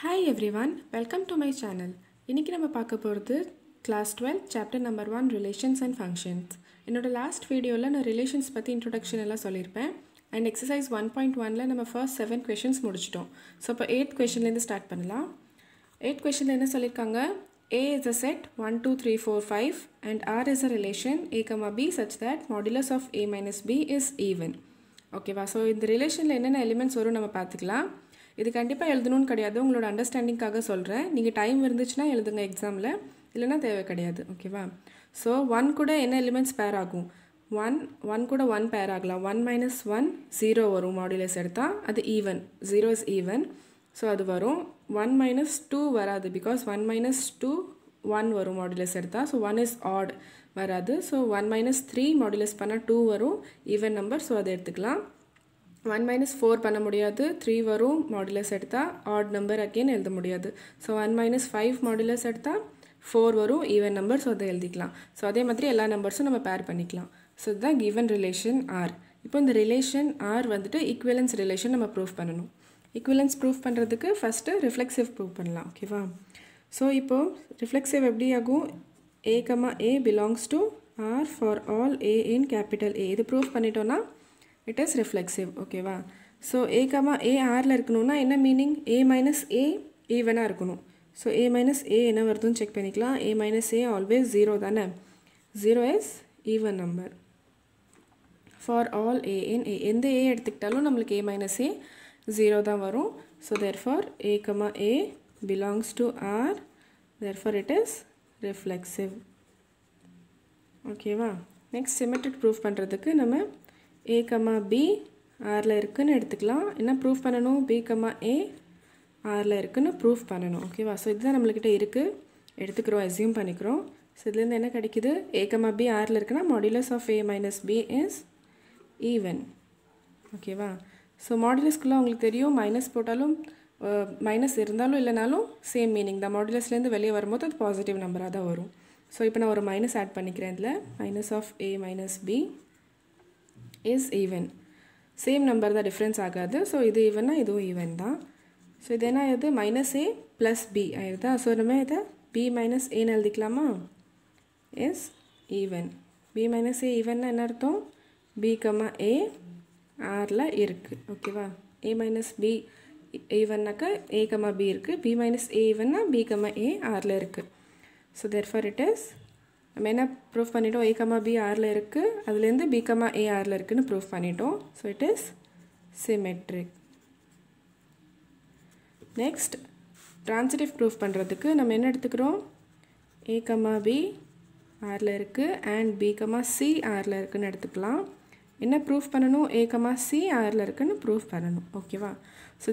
Hi everyone, welcome to my channel. இன்னைக்கு நம்ம பார்க்க போகிறது class 12 chapter number 1 relations and functions. என்னோட last வீடியோவில் நான் relations பற்றி introduction எல்லாம் சொல்லியிருப்பேன் and exercise 1.1ல நம்ம first 7 questions முடிச்சிட்டோம். ஸோ இப்போ 8th questionலேருந்து ஸ்டார்ட் பண்ணலாம். 8th questionல என்ன சொல்லியிருக்காங்க? A is a set 1, 2, 3, 4, 5 and R is a relation A, B such that modulus of A minus B is even. ஓகேவா? ஸோ இந்த ரிலேஷனில் என்னென்ன எலிமெண்ட்ஸ் வரும் நம்ம பார்த்துக்கலாம். இது கண்டிப்பாக எழுதணும்னு கிடையாது, உங்களோட அண்டர்ஸ்டாண்டிங்காக சொல்கிறேன். நீங்கள் டைம் இருந்துச்சுன்னா எழுதுங்க எக்ஸாமில், இல்லைனா தேவை கிடையாது. ஓகேவா? ஸோ 1 கூட என்ன எலிமெண்ட்ஸ் பேர் ஆகும்? 1 கூட 1 பேர் ஆகலாம். 1 minus 1 0 வரும். மாடுலஸ் எடுத்தால் அது ஈவன், 0 is even. ஸோ அது வரும். 1 minus 2 வராது, பிகாஸ் 1 minus 2 1 வரும் மாடுலஸ் எடுத்தால். ஸோ 1 is odd வராது. ஸோ 1 minus 3 மாடுலஸ் பண்ணால் 2 வரும், ஈவன் நம்பர். ஸோ அதை எடுத்துக்கலாம். 1 minus 4 பண்ண முடியாது, 3 வரும் மாடுலஸ் எடுத்தால். ஆட் நம்பர் அகெயின் எழுத முடியாது. ஸோ 1 minus 5 மாடுலஸ் எடுத்தால் 4 வரும், ஈவன் நம்பர். ஸோ அதை எழுதிக்கலாம். ஸோ அதே மாதிரி எல்லா நம்பர்ஸும் நம்ம பேர் பண்ணிக்கலாம். ஸோ இதுதான் கிவன் ரிலேஷன் ஆர். இப்போ இந்த ரிலேஷன் ஆர் வந்துட்டு ஈக்குவலன்ஸ் ரிலேஷன் நம்ம ப்ரூவ் பண்ணணும். ஈக்குவலன்ஸ் ப்ரூவ் பண்ணுறதுக்கு ஃபஸ்ட்டு ரிஃப்ளெக்சிவ் ப்ரூவ் பண்ணலாம். ஓகேவா? ஸோ இப்போது ரிஃப்ளெக்சிவ் எப்படி ஆகும்? A, belongs to R for all A in capital A. இது ப்ரூவ் பண்ணிட்டோன்னா it is reflexive. ஓகேவா? ஸோ A, Rல இருக்கணும்னா என்ன மீனிங்? A minus A ஈவனாக இருக்கணும். ஸோ A minus A என்ன வருதுன்னு செக் பண்ணிக்கலாம். A minus A always 0 தானே. 0 is even number for all A in A. எந்த A எடுத்துக்கிட்டாலும் நம்மளுக்கு A minus A 0 தான் வரும். So therefore A, A belongs to R, therefore it is reflexive. ஓகேவா? நெக்ஸ்ட் சிமெட்ரிக் ப்ரூஃப் பண்ணுறதுக்கு நம்ம A, B Rல இருக்குன்னு எடுத்துக்கலாம். என்ன ப்ரூஃப் பண்ணணும்? B, A Rல இருக்குன்னு ப்ரூஃப் பண்ணணும். ஓகேவா? ஸோ இதுதான் நம்மளுக்கிட்ட இருக்குது, எடுத்துக்கிறோம், அஸ்யூம் பண்ணிக்கிறோம். ஸோ இதுலேருந்து என்ன கிடைக்குது? A, B Rல இருக்குன்னா modulus of A minus B is even. ஓகேவா? ஸோ மாடுலஸ்க்குள்ளே உங்களுக்கு தெரியும், மைனஸ் போட்டாலும் மைனஸ் இருந்தாலும் இல்லைனாலும் சேம் மீனிங் தான். மாடுலஸ்லேருந்து வெளியே வரும்போது அது பாசிட்டிவ் நம்பராக தான் வரும். ஸோ இப்போ நான் ஒரு மைனஸ் ஆட் பண்ணிக்கிறேன். இதில் minus of A minus B is even. Same number தான், டிஃப்ரென்ஸ் ஆகாது. ஸோ இது ஈவன்னா இதுவும் ஈவன் தான். ஸோ இது என்ன ஆகுது? மைனஸ் A ப்ளஸ் B ஆயிடுதா? ஸோ நம்ம இதை B மைனஸ் ஏன்னு எழுதிக்கலாமா? Is even. B minus A ஈவன்னா என்ன அர்த்தம்? B, A Rல இருக்குது. ஓகேவா? A மைனஸ் B ஈவன்னாக்கா A, B இருக்குது. B மைனஸ் ஏ ஈவன்னா B, A Rல இருக்குது. ஸோ therefore it is, நம்ம என்ன ப்ரூஃப் பண்ணிட்டோம்? A, B Rல இருக்குது, அதுலேருந்து B, A Rல இருக்குன்னு ப்ரூஃப் பண்ணிட்டோம். So it is symmetric. Next transitive proof பண்ணுறதுக்கு நம்ம என்ன எடுத்துக்கிறோம்? A, B Rல இருக்குது அண்ட் B, C Rல இருக்குன்னு எடுத்துக்கலாம். என்ன ப்ரூஃப் பண்ணணும்? A, C Rல இருக்குன்னு ப்ரூஃப் பண்ணணும். ஓகேவா? ஸோ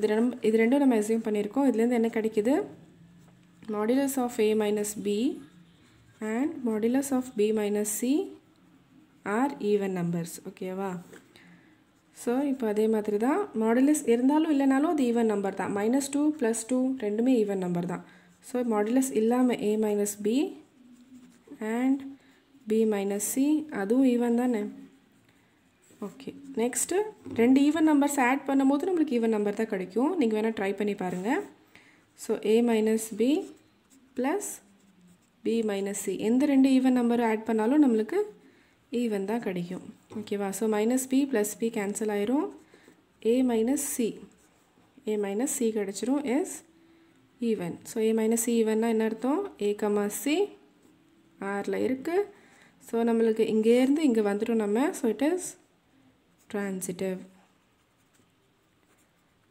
இது ரெண்டும் நம்ம அஸ்யூம் பண்ணியிருக்கோம். இதுலேருந்து என்ன கிடைக்குது? Modulus of A minus B and modulus of B minus C are even numbers. ஓகேவா? ஸோ இப்போ அதே மாதிரி தான், மாடுலஸ் இருந்தாலும் இல்லைனாலும் அது ஈவன் நம்பர் தான். -2 +2 ரெண்டுமே ஈவன் நம்பர் தான். ஸோ மாடுலஸ் இல்லாமல் A minus B and B minus C அதுவும் ஈவன் தானே. ஓகே, நெக்ஸ்ட்டு ரெண்டு ஈவன் நம்பர்ஸ் ஆட் பண்ணும்போது நம்மளுக்கு ஈவன் நம்பர் தான் கிடைக்கும். நீங்கள் வேணால் ட்ரை பண்ணி பாருங்கள். So A minus B plus B minus C எந்த ரெண்டு ஈவன் நம்பர் ஆட் பண்ணாலும் நம்மளுக்கு ஈவன் தான் கிடைக்கும். ஓகேவா? So minus B plus B cancel ஆயிரும். A minus C கிடச்சிரும் is even. So A minus C ஈவன்னா என்ன அர்த்தம்? A, C Rல இருக்குது. ஸோ நம்மளுக்கு இங்கேருந்து இங்கே வந்துடும் நம்ம. So it is transitive.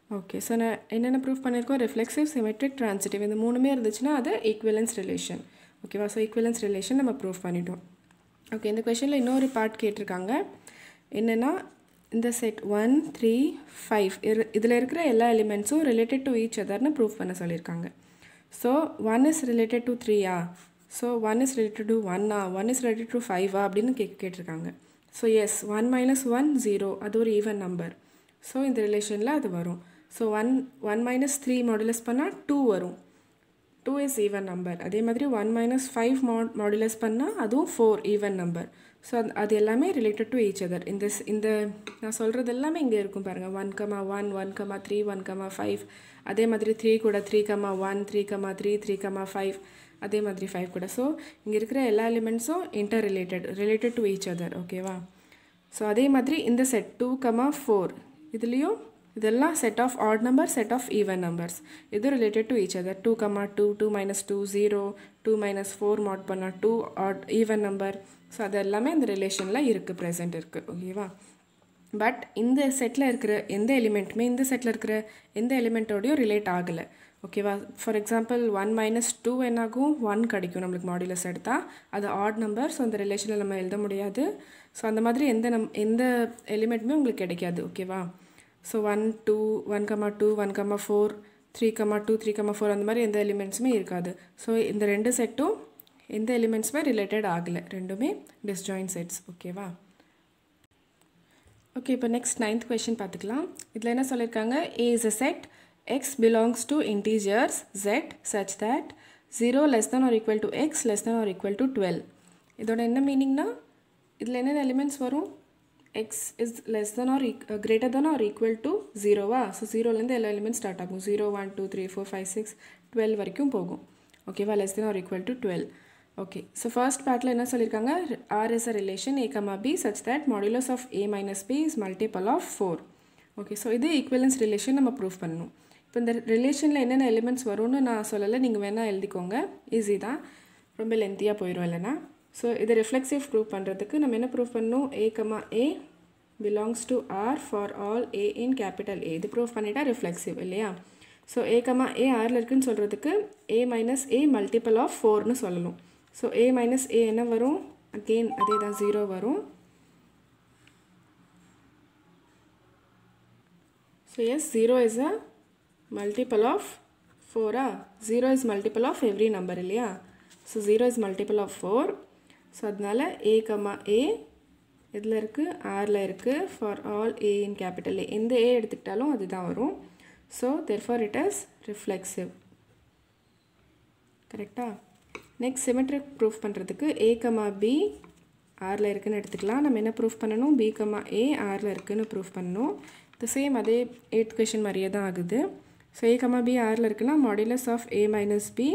Okay, so நான் என்னென்ன ப்ரூஃப் பண்ணியிருக்கோம்? ரிஃப்ளெக்சிவ், சிமெட்ரிக், ட்ரான்சிட்டிவ், இந்த மூணுமே இருந்துச்சுன்னா அது ஈக்குவலன்ஸ் ரிலேஷன். ஓகேவா? ஸோ ஈக்குவலன்ஸ் ரிலேஷன் நம்ம ப்ரூஃப் பண்ணிட்டோம். ஓகே, இந்த கொஷனில் இன்னொரு பார்ட் கேட்டிருக்காங்க. என்னென்னா இந்த செட் 1, 3, 5 இதில் இருக்கிற எல்லா எலிமெண்ட்ஸும் ரிலேட்டட் டு ஈச் அதர்னு ப்ரூஃப் பண்ண சொல்லியிருக்காங்க. ஸோ 1 இஸ் ரிலேட்டட் டு 3ஆ? ஸோ 1 இஸ் ரிலேட்டட் டு 1ஆ? 1 இஸ் ரிலேட்டட் டு 5ஆ அப்படின்னு கேட்டிருக்காங்க. ஸோ எஸ், 1 minus 1 0, அது ஒரு ஈவன் நம்பர். ஸோ இந்த ரிலேஷனில் அது வரும். ஸோ 1 minus 3 மாடுலஸ் பண்ணால் 2 வரும். 2 இஸ் ஈவன் நம்பர். அதே மாதிரி 1 minus 5 மாடுலஸ் பண்ணால் அதுவும் 4 ஈவன் நம்பர். ஸோ அது எல்லாமே ரிலேட்டட் டு ஈச் அதர். இந்த நான் சொல்கிறது எல்லாமே இங்கே இருக்கும் பாருங்கள். 1,1 1,3 1,5 அதே மாதிரி 3 கூட 3,1 3,3 3,5 அதே மாதிரி 5 கூட. ஸோ இங்கே இருக்கிற எல்லா எலிமெண்ட்ஸும் ரிலேட்டட் டு ஈச் அதர். ஓகேவா? ஸோ அதே மாதிரி இந்த செட் 2,4 இதுலேயும் இதெல்லாம் set of odd number, set of even numbers. இது related to each other. 2,2 2 - 2 0 2 - 4 mod பண்ணால் 2 ஆட் ஈவன் நம்பர். ஸோ அது எல்லாமே இந்த ரிலேஷனில் இருக்குது, ப்ரெசென்ட் இருக்குது. ஓகேவா? பட் இந்த செட்டில் இருக்கிற எந்த எலிமெண்ட்டுமே இந்த செட்டில் இருக்கிற எந்த எலிமெண்ட்டோடையும் ரிலேட் ஆகலை. ஓகேவா? ஃபார் எக்ஸாம்பிள் 1 - 2 என்னாகும்? 1 கிடைக்கும் நம்மளுக்கு மாடுலஸ் எடுத்தால். அது ஆட் நம்பர். ஸோ அந்த ரிலேஷனில் நம்ம எழுத முடியாது. ஸோ அந்த மாதிரி எந்த எலிமெண்ட்டுமே உங்களுக்கு கிடைக்காது. ஓகேவா? ஸோ 1 2 1,2 1,4 3,2 3,4 அந்த மாதிரி எந்த எலிமெண்ட்ஸுமே இருக்காது. ஸோ இந்த ரெண்டு செட்டும் எந்த எலிமெண்ட்ஸுமே ரிலேட்டட் ஆகலை, ரெண்டுமே டிஸ்ஜாயின்ட் செட்ஸ். ஓகேவா? ஓகே, இப்போ நெக்ஸ்ட் 9th கொஷின் பார்த்துக்கலாம். இதில் என்ன சொல்லியிருக்காங்க? A is a set x belongs to integers z such that 0 less than or equal to x less than or equal to 12. இதோட என்ன மீனிங்னா, இதில் என்னென்ன எலிமெண்ட்ஸ் வரும்? x is less than or greater than or equal to 0வா? So 0லேருந்து எல்லா elements start ஆகும். 0 1 2 3 4 5 6 12 வரைக்கும் போகும். ஓகேவா? less than or equal to 12. Okay, so first பார்ட்டில் என்ன சொல்லியிருக்காங்க? R is a relation a, b such that modulus of a minus b is multiple of 4. Okay, so இது ஈக்குவலன்ஸ் ரிலேஷன் நம்ம ப்ரூவ் பண்ணணும். இப்போ இந்த ரிலேஷனில் என்னென்ன எலிமெண்ட்ஸ் வரும்னு நான் சொல்லலை, நீங்கள் வேணால் எழுதிக்கோங்க. ஈஸி தான், ரொம்ப லென்த்தியாக போயிடும் இல்லைனா. ஸோ இது ரிஃப்ளெக்சிவ் ப்ரூவ் பண்ணுறதுக்கு நம்ம என்ன ப்ரூவ் பண்ணணும்? a belongs to R for all a in capital A. இது ப்ரூவ் பண்ணிட்டா ரிஃப்ளெக்சிவ் இல்லையா? ஸோ a Rல இருக்குன்னு சொல்கிறதுக்கு a minus a multiple of 4னு சொல்லணும். ஸோ a minus a என்ன வரும்? அகெயின் அதே தான், 0 வரும். So yes, 0 is a multiple of 4. 0 is multiple of every number இல்லையா? So 0 is multiple of 4. So அதனால a இதில் இருக்குது, Rல இருக்குது. For all a in capital A. எந்த a எடுத்துக்கிட்டாலும் அதுதான் வரும். So therefore it is reflexive. கரெக்டா? நெக்ஸ்ட் சிமெட்ரிக் ப்ரூஃப் பண்ணுறதுக்கு a, b Rல இருக்குன்னு எடுத்துக்கலாம். நம்ம என்ன ப்ரூஃப் பண்ணணும்? b, a Rல இருக்குன்னு ப்ரூஃப் பண்ணணும். த சேம் அதே 8th கொஷின் மாதிரியே தான் ஆகுது. ஸோ a, b Rல இருக்குன்னா modulus of a minus b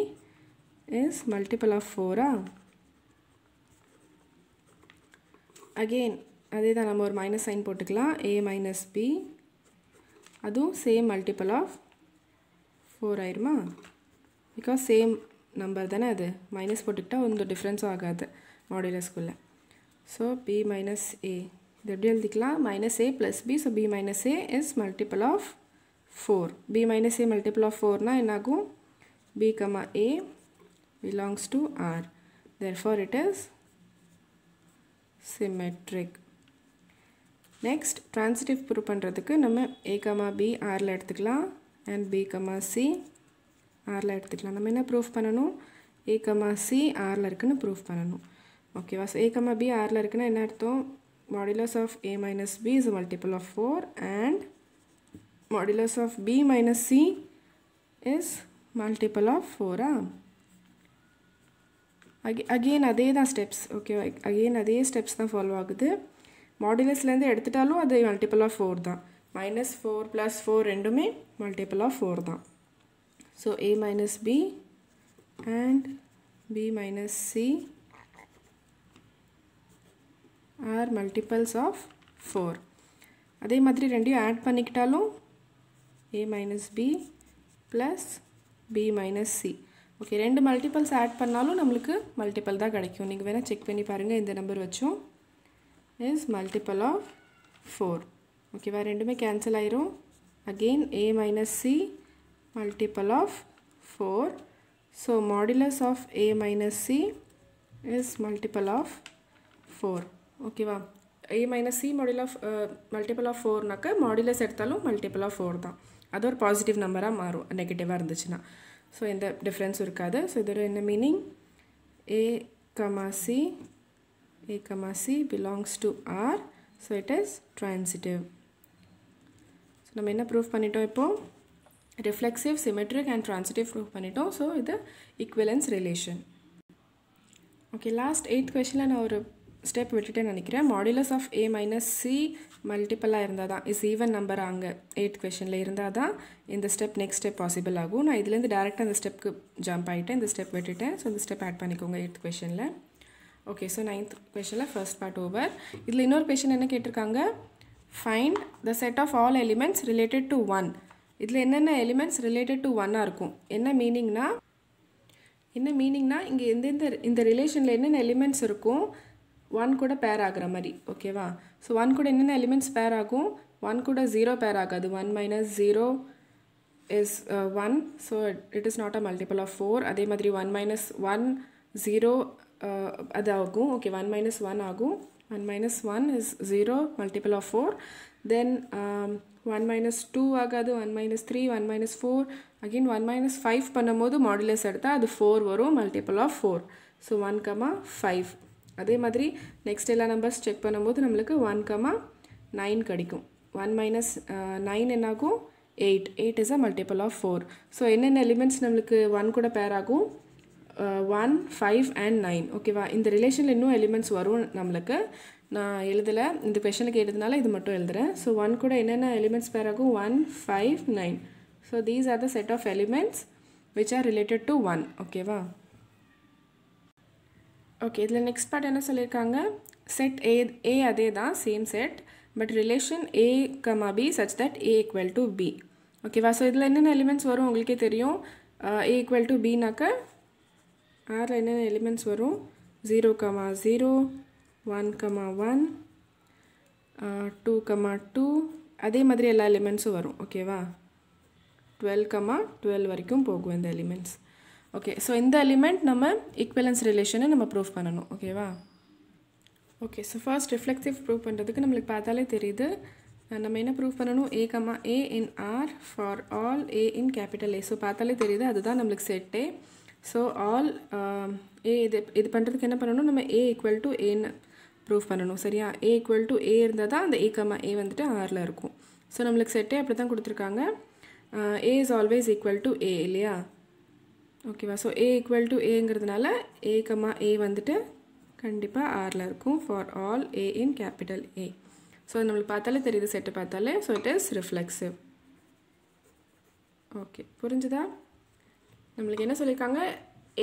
is multiple of 4. Again அதே தான், நம்ம ஒரு மைனஸ் சைன் போட்டுக்கலாம். a minus b அதுவும் சேம் மல்டிபிள் ஆஃப் 4 ஆயிருமா? பிகாஸ் சேம் நம்பர் தானே, அது மைனஸ் போட்டுக்கிட்டால் ஒன்றும் டிஃப்ரென்ஸும் ஆகாது மாடுலஸ்குள்ளே. ஸோ b minus a இது எப்படி எழுதிக்கலாம்? Minus a plus b. So b minus a is multiple of 4. b minus a multiple of 4னா என்னாகும்? b, a belongs to R. Therefore it is symmetric. Next transitive prove பண்ணுறதுக்கு நம்ம a, b Rல எடுத்துக்கலாம் and b, c Rல எடுத்துக்கலாம். நம்ம என்ன proof பண்ணணும்? a, c Rல இருக்குன்னு ப்ரூஃப் பண்ணணும். ஓகேவா? ஸோ a, b Rல இருக்குன்னா என்ன அர்த்தம்? Modulus of a minus b is a multiple of 4 and modulus of b minus c is multiple of 4. Again அதே தான் ஸ்டெப்ஸ். ஓகேவா? அகெயின் அதே ஸ்டெப்ஸ் தான் ஃபாலோ ஆகுது. மாடுலஸ்லேருந்து எடுத்துட்டாலும் அது மல்டிபிள் ஆஃப் 4 தான். மைனஸ் 4 ப்ளஸ் 4 ரெண்டுமே மல்டிபிள் ஆஃப் 4 தான். So a minus b and b minus c are multiples of 4. அதே மாதிரி ரெண்டையும் ஆட் பண்ணிக்கிட்டாலும் a minus b plus b minus c. Okay, ரெண்டு மல்டிபிள்ஸ் ஆட் பண்ணாலும் நம்மளுக்கு மல்டிபிள் தான் கிடைக்கும். நீங்கள் வேணால் செக் பண்ணி பாருங்கள். இந்த நம்பர் வச்சும் இஸ் மல்டிபிள் ஆஃப் 4. ஓகேவா? ரெண்டுமே கேன்சல் ஆயிரும். Again a minus c multiple of 4. So modulus of a minus c is multiple of 4. ஓகேவா? a minus c multiple of 4நாக்க மாடுலஸ் எடுத்தாலும் multiple of 4 தான். அது ஒரு பாசிட்டிவ் நம்பராக மாறும் நெகட்டிவாக இருந்துச்சுன்னா. ஸோ எந்த டிஃப்ரென்ஸும் இருக்காது. ஸோ இதோட என்ன meaning? a, c belongs to R. So it is transitive. So நம்ம என்ன ப்ரூஃப் பண்ணிட்டோம்? இப்போது reflexive, symmetric and transitive proof பண்ணிட்டோம். ஸோ இது equivalence relation. Okay, last 8th கொஷனில் நான் ஒரு ஸ்டெப் விட்டுட்டேன்னு நினைக்கிறேன். Modulus of a minus C மல்டிப்பிளாக இருந்தால் தான் இஸ் ஈவன் நம்பர் அங்கே 8th கொஷனில் இருந்தால் தான் இந்த ஸ்டெப் நெக்ஸ்ட் ஸ்டெப் பாசிபிள் ஆகும். நான் இதுலேருந்து டேரெக்டாக அந்த ஸ்டெப்க்கு ஜம்ப் ஆகிட்டேன், இந்த ஸ்டெப் விட்டுட்டேன். ஸோ இந்த ஸ்டெப் ஆட் பண்ணிக்கோங்க 8th கொஷனில். ஓகே, ஸோ 9th கொஷனில் ஃபர்ஸ்ட் பார்ட் ஓவர். இதில் இன்னொரு கொஷின் என்ன கேட்டிருக்காங்க, find the set of all elements related to 1. இதில் என்னென்ன எலிமெண்ட்ஸ் ரிலேட்டட் டு 1 இருக்கும், என்ன மீனிங்னா இங்கே இந்த ரிலேஷனில் என்னென்ன எலிமெண்ட்ஸ் இருக்கும் 1 கூட பேர் ஆகிற மாதிரி. ஓகேவா? ஸோ 1 கூட என்னென்ன எலிமெண்ட்ஸ் பேர் ஆகும், 1 கூட 0 பேர் ஆகாது. 1 minus 0 is 1, so it is not a multiple of 4. அதே மாதிரி 1 மைனஸ் 1 0 அது ஆகும். ஓகே, 1 மைனஸ் 1 ஆகும். 1 minus 1 is 0 multiple of 4. Then 1 minus 2 ஆகாது. 1 மைனஸ் 3, 1 மைனஸ் 4, அகெயின் 1 மைனஸ் 5 பண்ணும்போது மாடுலஸ் எடுத்தால் அது 4 வரும், மல்டிபிள் ஆஃப் 4. ஸோ 1, 5. அதே மாதிரி நெக்ஸ்ட் எல்லா நம்பர்ஸ் செக் பண்ணும்போது நம்மளுக்கு 1, 9 கிடைக்கும். 1 மைனஸ் 9 என்னாகும், 8. 8 is a multiple of 4. So என்னென்ன எலிமெண்ட்ஸ் நம்மளுக்கு 1 கூட பேர் ஆகும், 1, 5 அண்ட் 9. ஓகேவா? இந்த ரிலேஷனில் இன்னும் எலிமெண்ட்ஸ் வரும் நம்மளுக்கு. நான் எழுதலை, இந்த கொஷனுக்கு எழுதுனால இது மட்டும் எழுதுகிறேன். ஸோ 1 கூட என்னென்ன எலிமெண்ட்ஸ் பேர் ஆகும், 1, 5, 9. So these are the set of elements which are related to 1. ஓகேவா? ஓகே, இதில் நெக்ஸ்ட் பார்ட் என்ன சொல்லியிருக்காங்க, செட் ஏ அதே தான், same set, but relation a, b such that a equal to b. ஓகேவா? ஸோ இதில் என்னென்ன எலிமெண்ட்ஸ் வரும் உங்களுக்கே தெரியும். a equal to bனாக்க ஆரில் என்னென்ன எலிமெண்ட்ஸ் வரும், 0, 0, 1, 1, 2, 2, அதே மாதிரி எல்லா எலிமெண்ட்ஸும் வரும். ஓகேவா? 12, 12 வரைக்கும் போகும் இந்த எலிமெண்ட்ஸ். ஓகே, ஸோ இந்த எலிமெண்ட் நம்ம ஈக்குவலன்ஸ் ரிலேஷனை நம்ம ப்ரூவ் பண்ணணும். ஓகேவா? Okay, so first reflexive prove பண்ணுறதுக்கு நம்மளுக்கு பார்த்தாலே தெரியுது. நம்ம என்ன ப்ரூவ் பண்ணணும், a in R for all a in capital A. ஸோ பார்த்தாலே தெரியுது, அதுதான் நம்மளுக்கு செட்டே. ஸோ ஆல் a இது பண்ணுறதுக்கு என்ன பண்ணணும், நம்ம a ஈக்குவல் டு ஏன்னு ப்ரூவ் பண்ணணும். சரியா? a ஈக்குவல் டு a இருந்தால் தான் அந்த a வந்துட்டு ஆரில் இருக்கும். ஸோ நம்மளுக்கு செட்டே அப்படி தான் கொடுத்துருக்காங்க. a is always equal to a இல்லையா? ஓகேவா? ஸோ a ஈக்குவல் டு ஏங்கிறதுனால a வந்துட்டு கண்டிப்பாக ஆரில் இருக்கும் for all a in capital A. So நம்மளுக்கு பார்த்தாலே தெரியுது, செட்டு பார்த்தாலே. So it is reflexive. Okay, புரிஞ்சுதா? நம்மளுக்கு என்ன சொல்லியிருக்காங்க,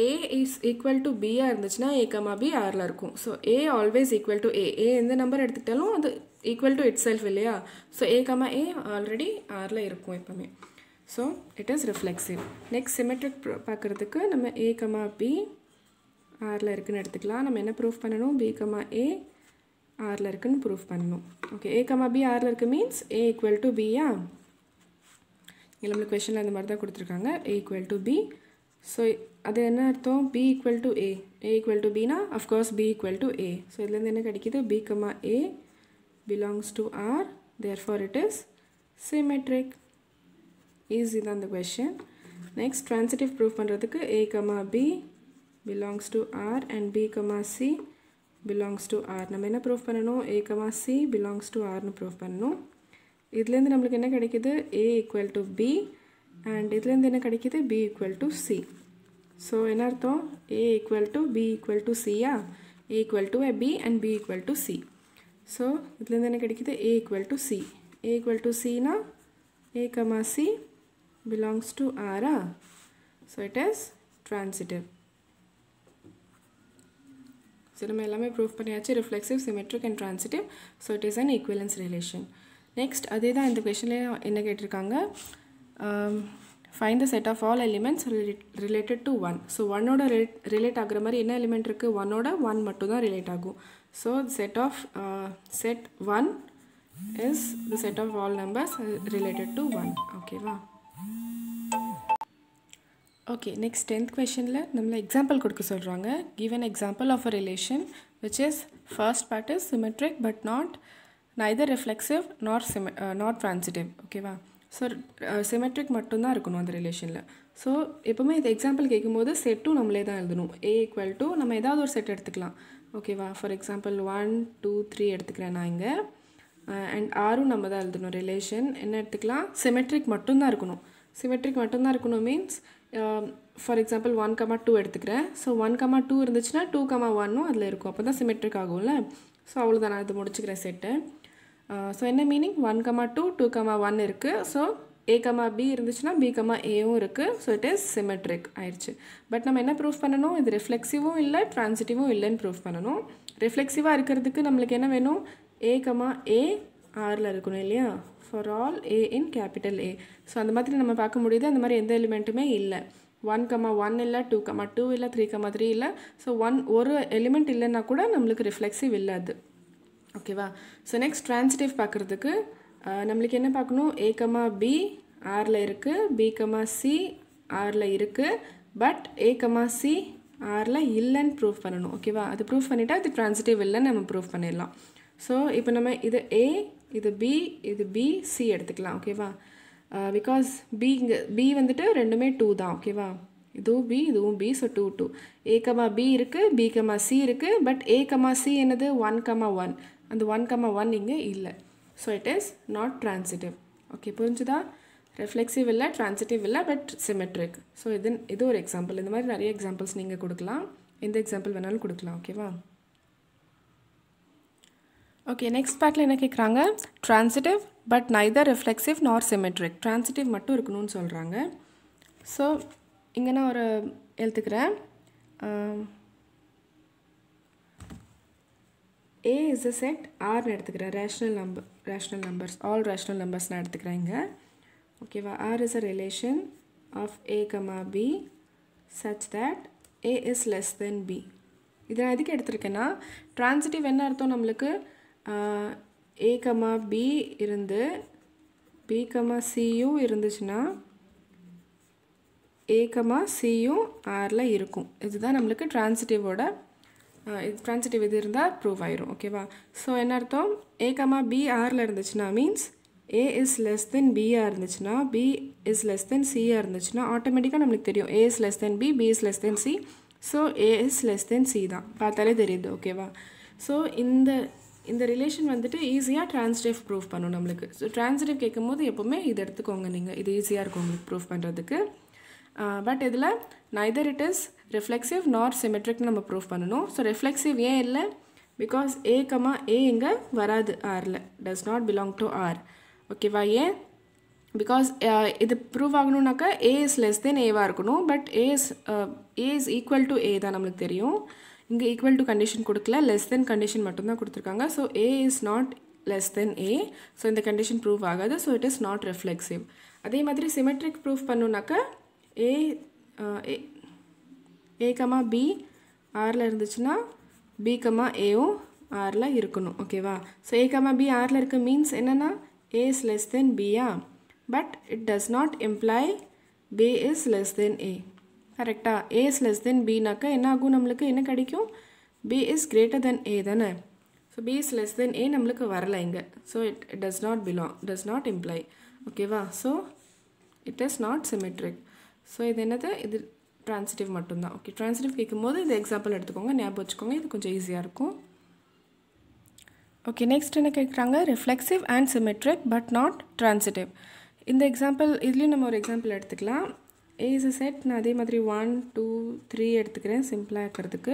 a இஸ் ஈக்குவல் டு பியாக இருந்துச்சுன்னா a, b ஆரில் இருக்கும். So a always equal to a. எந்த நம்பர் எடுத்துக்கிட்டாலும் அது ஈக்குவல் டு இட் செல்ஃப் இல்லையா? ஸோ a, ஆல்ரெடி ஆரில் இருக்கும் எப்போவுமே. So it is reflexive. Next symmetric பார்க்குறதுக்கு நம்ம a, b ஆரில் இருக்குன்னு எடுத்துக்கலாம். நம்ம என்ன ப்ரூஃப் பண்ணணும், b, a ஆரில் இருக்குன்னு ப்ரூஃப் பண்ணணும். ஓகே, a, b ஆரில் இருக்குது மீன்ஸ் a ஈக்குவல் டு பியா? இங்கே நம்மளுக்கு கொஷனில் அந்த மாதிரி தான் கொடுத்துருக்காங்க, a equal to b. So அது என்ன அர்த்தம், b equal to a. a equal to bனா of course b equal to a. So இதுலேருந்து என்ன கிடைக்கிது, b, a belongs to r, therefore it is symmetric. Easy தான் the question. Next transitive proof பண்ணுறதுக்கு a, b belongs to r and b, c belongs to r. நம்ம என்ன proof பண்ணணும், a, c belongs to r னு proof பண்ணணும். இதுலேருந்து நம்மளுக்கு என்ன கிடைக்கிது, a equal to b and இதுலேருந்து என்ன கிடைக்கிது, b equal to c. So என்ன அர்த்தம், a equal to b equal to c yeah? a equal to b and b equal to c. So இதுலேருந்து என்ன கிடைக்கிது, a equal to c. a equal to c னா a, c belongs to r. So it is transitive. So நம்ம எல்லாமே proof பண்ணியாச்சு, reflexive, symmetric and transitive. So it is an equivalence relation. Next அதே தான் இந்த கொஷன்லேயே என்ன கேட்டிருக்காங்க, find the set of all elements related to 1. So 1ஓட ரிலேட் ஆகுற மாதிரி என்ன எலிமெண்ட் இருக்குது, 1ஓட 1 மட்டும் தான் ரிலேட் ஆகும். So set 1 is the set of all numbers related to 1. ஓகேவா? ஓகே, நெக்ஸ்ட் 10th கொஷனில் நம்மளை எக்ஸாம்பிள் கொடுக்க சொல்கிறாங்க. Give an example of a relation which is first part is symmetric but neither reflexive nor transitive. ஓகேவா? So symmetric மட்டும்தான் இருக்கணும் அந்த ரிலேஷனில். So எப்போவுமே இந்த எக்ஸாம்பிள் கேட்கும்போது செட்டும் நம்மளே தான் எழுதணும். a equal to நம்ம ஏதாவது ஒரு செட் எடுத்துக்கலாம். ஓகேவா? ஃபார் எக்ஸாம்பிள் 1, 2, 3 எடுத்துக்கிறேன் நான் இங்கே. அண்ட் ஆரும் நம்ம தான் எழுதணும். ரிலேஷன் என்ன எடுத்துக்கலாம், சிமெட்ரிக் மட்டும்தான் இருக்கணும். சிமெட்ரிக் மட்டும்தான் இருக்கணும் மீன்ஸ் ஃபார் எக்ஸாம்பிள் 1,2 எடுத்துக்கிறேன். ஸோ 1,2 இருந்துச்சுன்னா 2,1ம் அதில் இருக்கும். அப்போ தான் சிமெட்ரிக் ஆகும்ல. ஸோ அவ்வளோதான், நான் இது முடிச்சுக்கிறேன் செட்டு. ஸோ என்ன மீனிங் 1,2 2,1 இருக்குது. ஸோ a, b இருந்துச்சுன்னா b, aவும் இருக்குது. ஸோ இட் இஸ் சிமெட்ரிக் ஆயிடுச்சு. பட் நம்ம என்ன ப்ரூஃப் பண்ணணும், இது ரிஃப்ளெக்சிவும் இல்லை ட்ரான்சிட்டிவும் இல்லைன்னு ப்ரூஃப் பண்ணணும். ரிஃப்ளெக்சிவாக இருக்கிறதுக்கு நம்மளுக்கு என்ன வேணும், a, a ஆரில் இருக்கணும் இல்லையா, for all a in capital A. So அந்த மாதிரி நம்ம பார்க்க முடியுது. அந்த மாதிரி எந்த எலிமெண்ட்டுமே இல்லை. 1,1 இல்லை, 2,2 இல்லை, 3,3 இல்லை. ஸோ ஒரு எலிமெண்ட் இல்லைன்னா கூட நம்மளுக்கு ரிஃப்ளெக்சிவ் இல்லை அது. ஓகேவா. ஸோ நெக்ஸ்ட் ட்ரான்சிட்டிவ் பார்க்குறதுக்கு நம்மளுக்கு என்ன பார்க்கணும், a, b ஆரில் இருக்குது, b, c ஆரில் இருக்குது. பட் a, c ஆரில் இல்லைன்னு ப்ரூஃப் பண்ணணும். ஓகேவா. அது ப்ரூஃப் பண்ணிவிட்டு அது ட்ரான்சிட்டிவ் இல்லைன்னு நம்ம ப்ரூஃப் பண்ணிடலாம். ஸோ இப்போ நம்ம இது a, இது b, இது b, c எடுத்துக்கலாம். ஓகேவா. பிகாஸ் b இங்கே b வந்துட்டு ரெண்டுமே 2 தான். ஓகேவா. இதுவும் b, இதுவும் b. ஸோ 2 2. a, b இருக்குது, b, c இருக்குது. பட் a, c என்னது 1,1. அந்த 1,1 இங்கே இல்லை. So it is not transitive. Okay, புரிஞ்சுதா. ரெஃப்ளெக்சிவ் இல்லை, ட்ரான்சிட்டிவ் இல்லை, பட் சிமெட்ரிக். ஸோ இது ஒரு எக்ஸாம்பிள். இந்த மாதிரி நிறைய எக்ஸாம்பிள்ஸ் நீங்கள் கொடுக்கலாம். எந்த எக்ஸாம்பிள் வேணாலும் கொடுக்கலாம். ஓகேவா. ஓகே, நெக்ஸ்ட் பார்ட்டில் என்ன கேட்குறாங்க, ட்ரான்சிட்டிவ் பட் நைதர் ரிஃப்ளெக்சிவ் நார் சிமெட்ரிக். ட்ரான்சிட்டிவ் மட்டும் இருக்கணும்னு சொல்கிறாங்க. ஸோ இங்கே நான் ஒரு எழுத்துக்கிறேன். A is a set, R எடுத்துக்கிறேன். rational numbers, all rational numbers நான் எடுத்துக்கிறேன் இங்கே. ஓகேவா. R is a relation of A, B such that A is less than B. இதை நான் எதுக்கு எடுத்திருக்கேன்னா, ட்ரான்சிட்டிவ் என்ன அர்த்தம் நம்மளுக்கு, A, B இருந்து B, Cயும் இருந்துச்சுன்னா A, Cயும் Rல இருக்கும். இதுதான் நம்மளுக்கு ட்ரான்சிட்டிவோட ட்ரான்சிட்டிவ் இது இருந்தால் ப்ரூவ் ஆயிரும். ஓகேவா. ஸோ என்ன அர்த்தம், a, b ஆரில் இருந்துச்சுன்னா means a is less than b-ஆ இருந்துச்சுன்னா, b இஸ் லெஸ் தென் c-ஆ இருந்துச்சுன்னா ஆட்டோமேட்டிக்காக நம்மளுக்கு தெரியும் a is less than b, b is less than c. So a is less than c தான், பார்த்தாலே தெரியுது. ஓகேவா. ஸோ இந்த ரிலேஷன் வந்துட்டு ஈஸியாக ட்ரான்சிட்டிவ் ப்ரூவ் பண்ணும் நம்மளுக்கு. ஸோ ட்ரான்சிட்டிவ் கேட்கும் போது எப்போவுமே இது எடுத்துக்கோங்க நீங்கள், இது ஈஸியாக இருக்கும் உங்களுக்கு ப்ரூவ் பண்ணுறதுக்கு. பட் இதில் நைதர் இட் இஸ் ரிஃப்ளெக்சிவ் நார் சிமெட்ரிக்னு நம்ம ப்ரூவ் பண்ணணும். ஸோ ரிஃப்ளெக்சிவ் ஏன் இல்லை, பிகாஸ் a, இங்கே வராது, ஆரில் does not belong to R. ஓகேவா. ஏன், பிகாஸ் இது ப்ரூவ் ஆகணுன்னாக்கா a இஸ் லெஸ் தென் ஏவாக இருக்கணும். But a is equal to a தான் நம்மளுக்கு தெரியும். இங்கே ஈக்குவல் டு கண்டிஷன் கொடுக்கல, லெஸ் தென் கண்டிஷன் மட்டும்தான் கொடுத்துருக்காங்க. So a is not less than a. So இந்த கண்டிஷன் ப்ரூவ் ஆகாது. So it is not reflexive. அதே மாதிரி சிமெட்ரிக் ப்ரூவ் பண்ணுனாக்கா a, b ஆரில் இருந்துச்சுன்னா b, aவும் ஆரில் இருக்கணும். ஓகேவா. ஸோ a, b ஆரில் இருக்க மீன்ஸ் என்னென்னா a is less than b-ஆ. But it does not imply b is less than a. கரெக்டாக. a is less than b-நாக்கா என்ன ஆகும், நம்மளுக்கு என்ன கிடைக்கும், b is greater than a தானே. So b is less than a நம்மளுக்கு வரல இங்கே. So it does not imply. ஓகேவா. So it is not symmetric. So இது என்னது, இது ட்ரான்சிட்டிவ் மட்டும்தான். ஓகே, ட்ரான்சிட்டிவ் கேட்கும்போது இது எக்ஸாம்பிள் எடுத்துக்கோங்க, ஞாபகம் வச்சுக்கோங்க, இது கொஞ்சம் ஈஸியாக இருக்கும். ஓகே, நெக்ஸ்ட் என்ன கேட்குறாங்க, reflexive and symmetric but not transitive. இந்த எக்ஸாம்பிள் இதுலேயும் நம்ம ஒரு எக்ஸாம்பிள் எடுத்துக்கலாம். A is a set, நான் அதே மாதிரி 1 2 3 எடுத்துக்கிறேன் சிம்பிளாக இருக்கிறதுக்கு.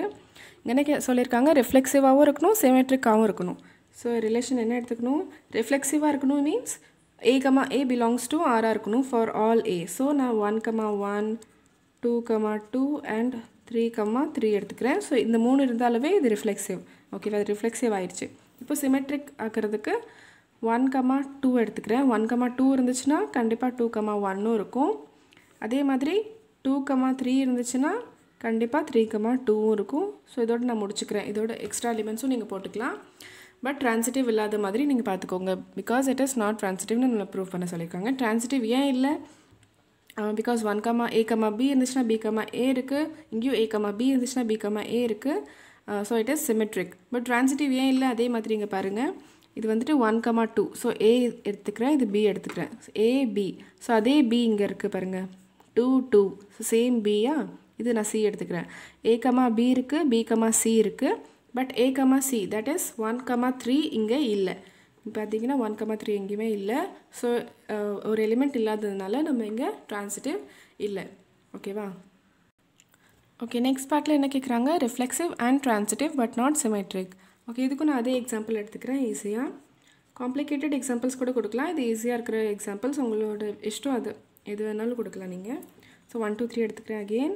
என்ன சொல்லியிருக்காங்க, ரிஃப்ளெக்சிவாகவும் இருக்கணும், சிமெட்ரிக்காகவும் இருக்கணும். ஸோ ரிலேஷன் என்ன எடுத்துக்கணும், ரிஃப்ளெக்சிவாக இருக்கணும் means a, belongs to R இருக்கணும் for all a. ஸோ நான் 1,1 2,2 and 3,3 எடுத்துக்கிறேன். ஸோ இந்த 3 இருந்தாலவே இது ரிஃப்ளெக்சிவ். ஓகேவா, அது ரிஃப்ளெக்சிவ் ஆயிடுச்சு. இப்போ சிமெட்ரிக் ஆக்கிறதுக்கு 1,2 எடுத்துக்கிறேன். 1,2 இருந்துச்சுன்னா கண்டிப்பாக 2,1 இருக்கும். அதே மாதிரி 2,3 இருந்துச்சுன்னா கண்டிப்பாக 3,2 இருக்கும். ஸோ இதோட நான் முடிச்சுக்கிறேன். இதோட எக்ஸ்ட்ரா எலிமெண்ட்ஸும் நீங்கள் போட்டுக்கலாம். பட் ட்ரான்சிட்டிவ் இல்லாத மாதிரி நீங்கள் பார்த்துக்கோங்க. பிகாஸ் இட் இஸ் நாட் ட்ரான்சிட்டிவ்னு நம்ம ப்ரூவ் பண்ண சொல்லியிருக்காங்க. ட்ரான்சிட்டிவ் ஏன் இல்லை, பிகாஸ் 1, a, b இருந்துச்சுன்னா b, a இருக்குது. இங்கேயும் a, b இருந்துச்சுன்னா b, a இருக்குது. So it is symmetric. But transitive ஏன் இல்லை, அதே மாதிரி இங்கே பாருங்கள். இது வந்துட்டு 1,2. ஸோ a எடுத்துக்கிறேன், இது b எடுத்துக்கிறேன், a, b. ஸோ அதே b இங்கே இருக்குது பாருங்கள், 2 2. ஸோ சேம் b-யா, இது நான் c எடுத்துக்கிறேன். a, b இருக்குது, b, c இருக்குது. But a, c that is 1,3 இங்கே இல்லை. பார்த்தீங்கன்னா 1,3 எங்கேயுமே இல்லை. ஸோ ஒரு எலிமெண்ட் இல்லாததுனால நம்ம இங்கே ட்ரான்சிட்டிவ் இல்லை. ஓகேவா? ஓகே, நெக்ஸ்ட் பார்ட்டில் என்ன கேட்குறாங்க? Reflexive and transitive but not symmetric. Okay, இதுக்கும் நான் அதே எக்ஸாம்பிள் எடுத்துக்கிறேன் ஈஸியாக. காம்ப்ளிகேட்டட் எக்ஸாம்பிள்ஸ் கூட கொடுக்கலாம். இது ஈஸியாக இருக்கிற எக்ஸாம்பிள்ஸ் உங்களோட இஷ்டம், அது எது வேணாலும் கொடுக்கலாம் நீங்கள். ஸோ 1 2 3 எடுத்துக்கிறேன். அகெயின்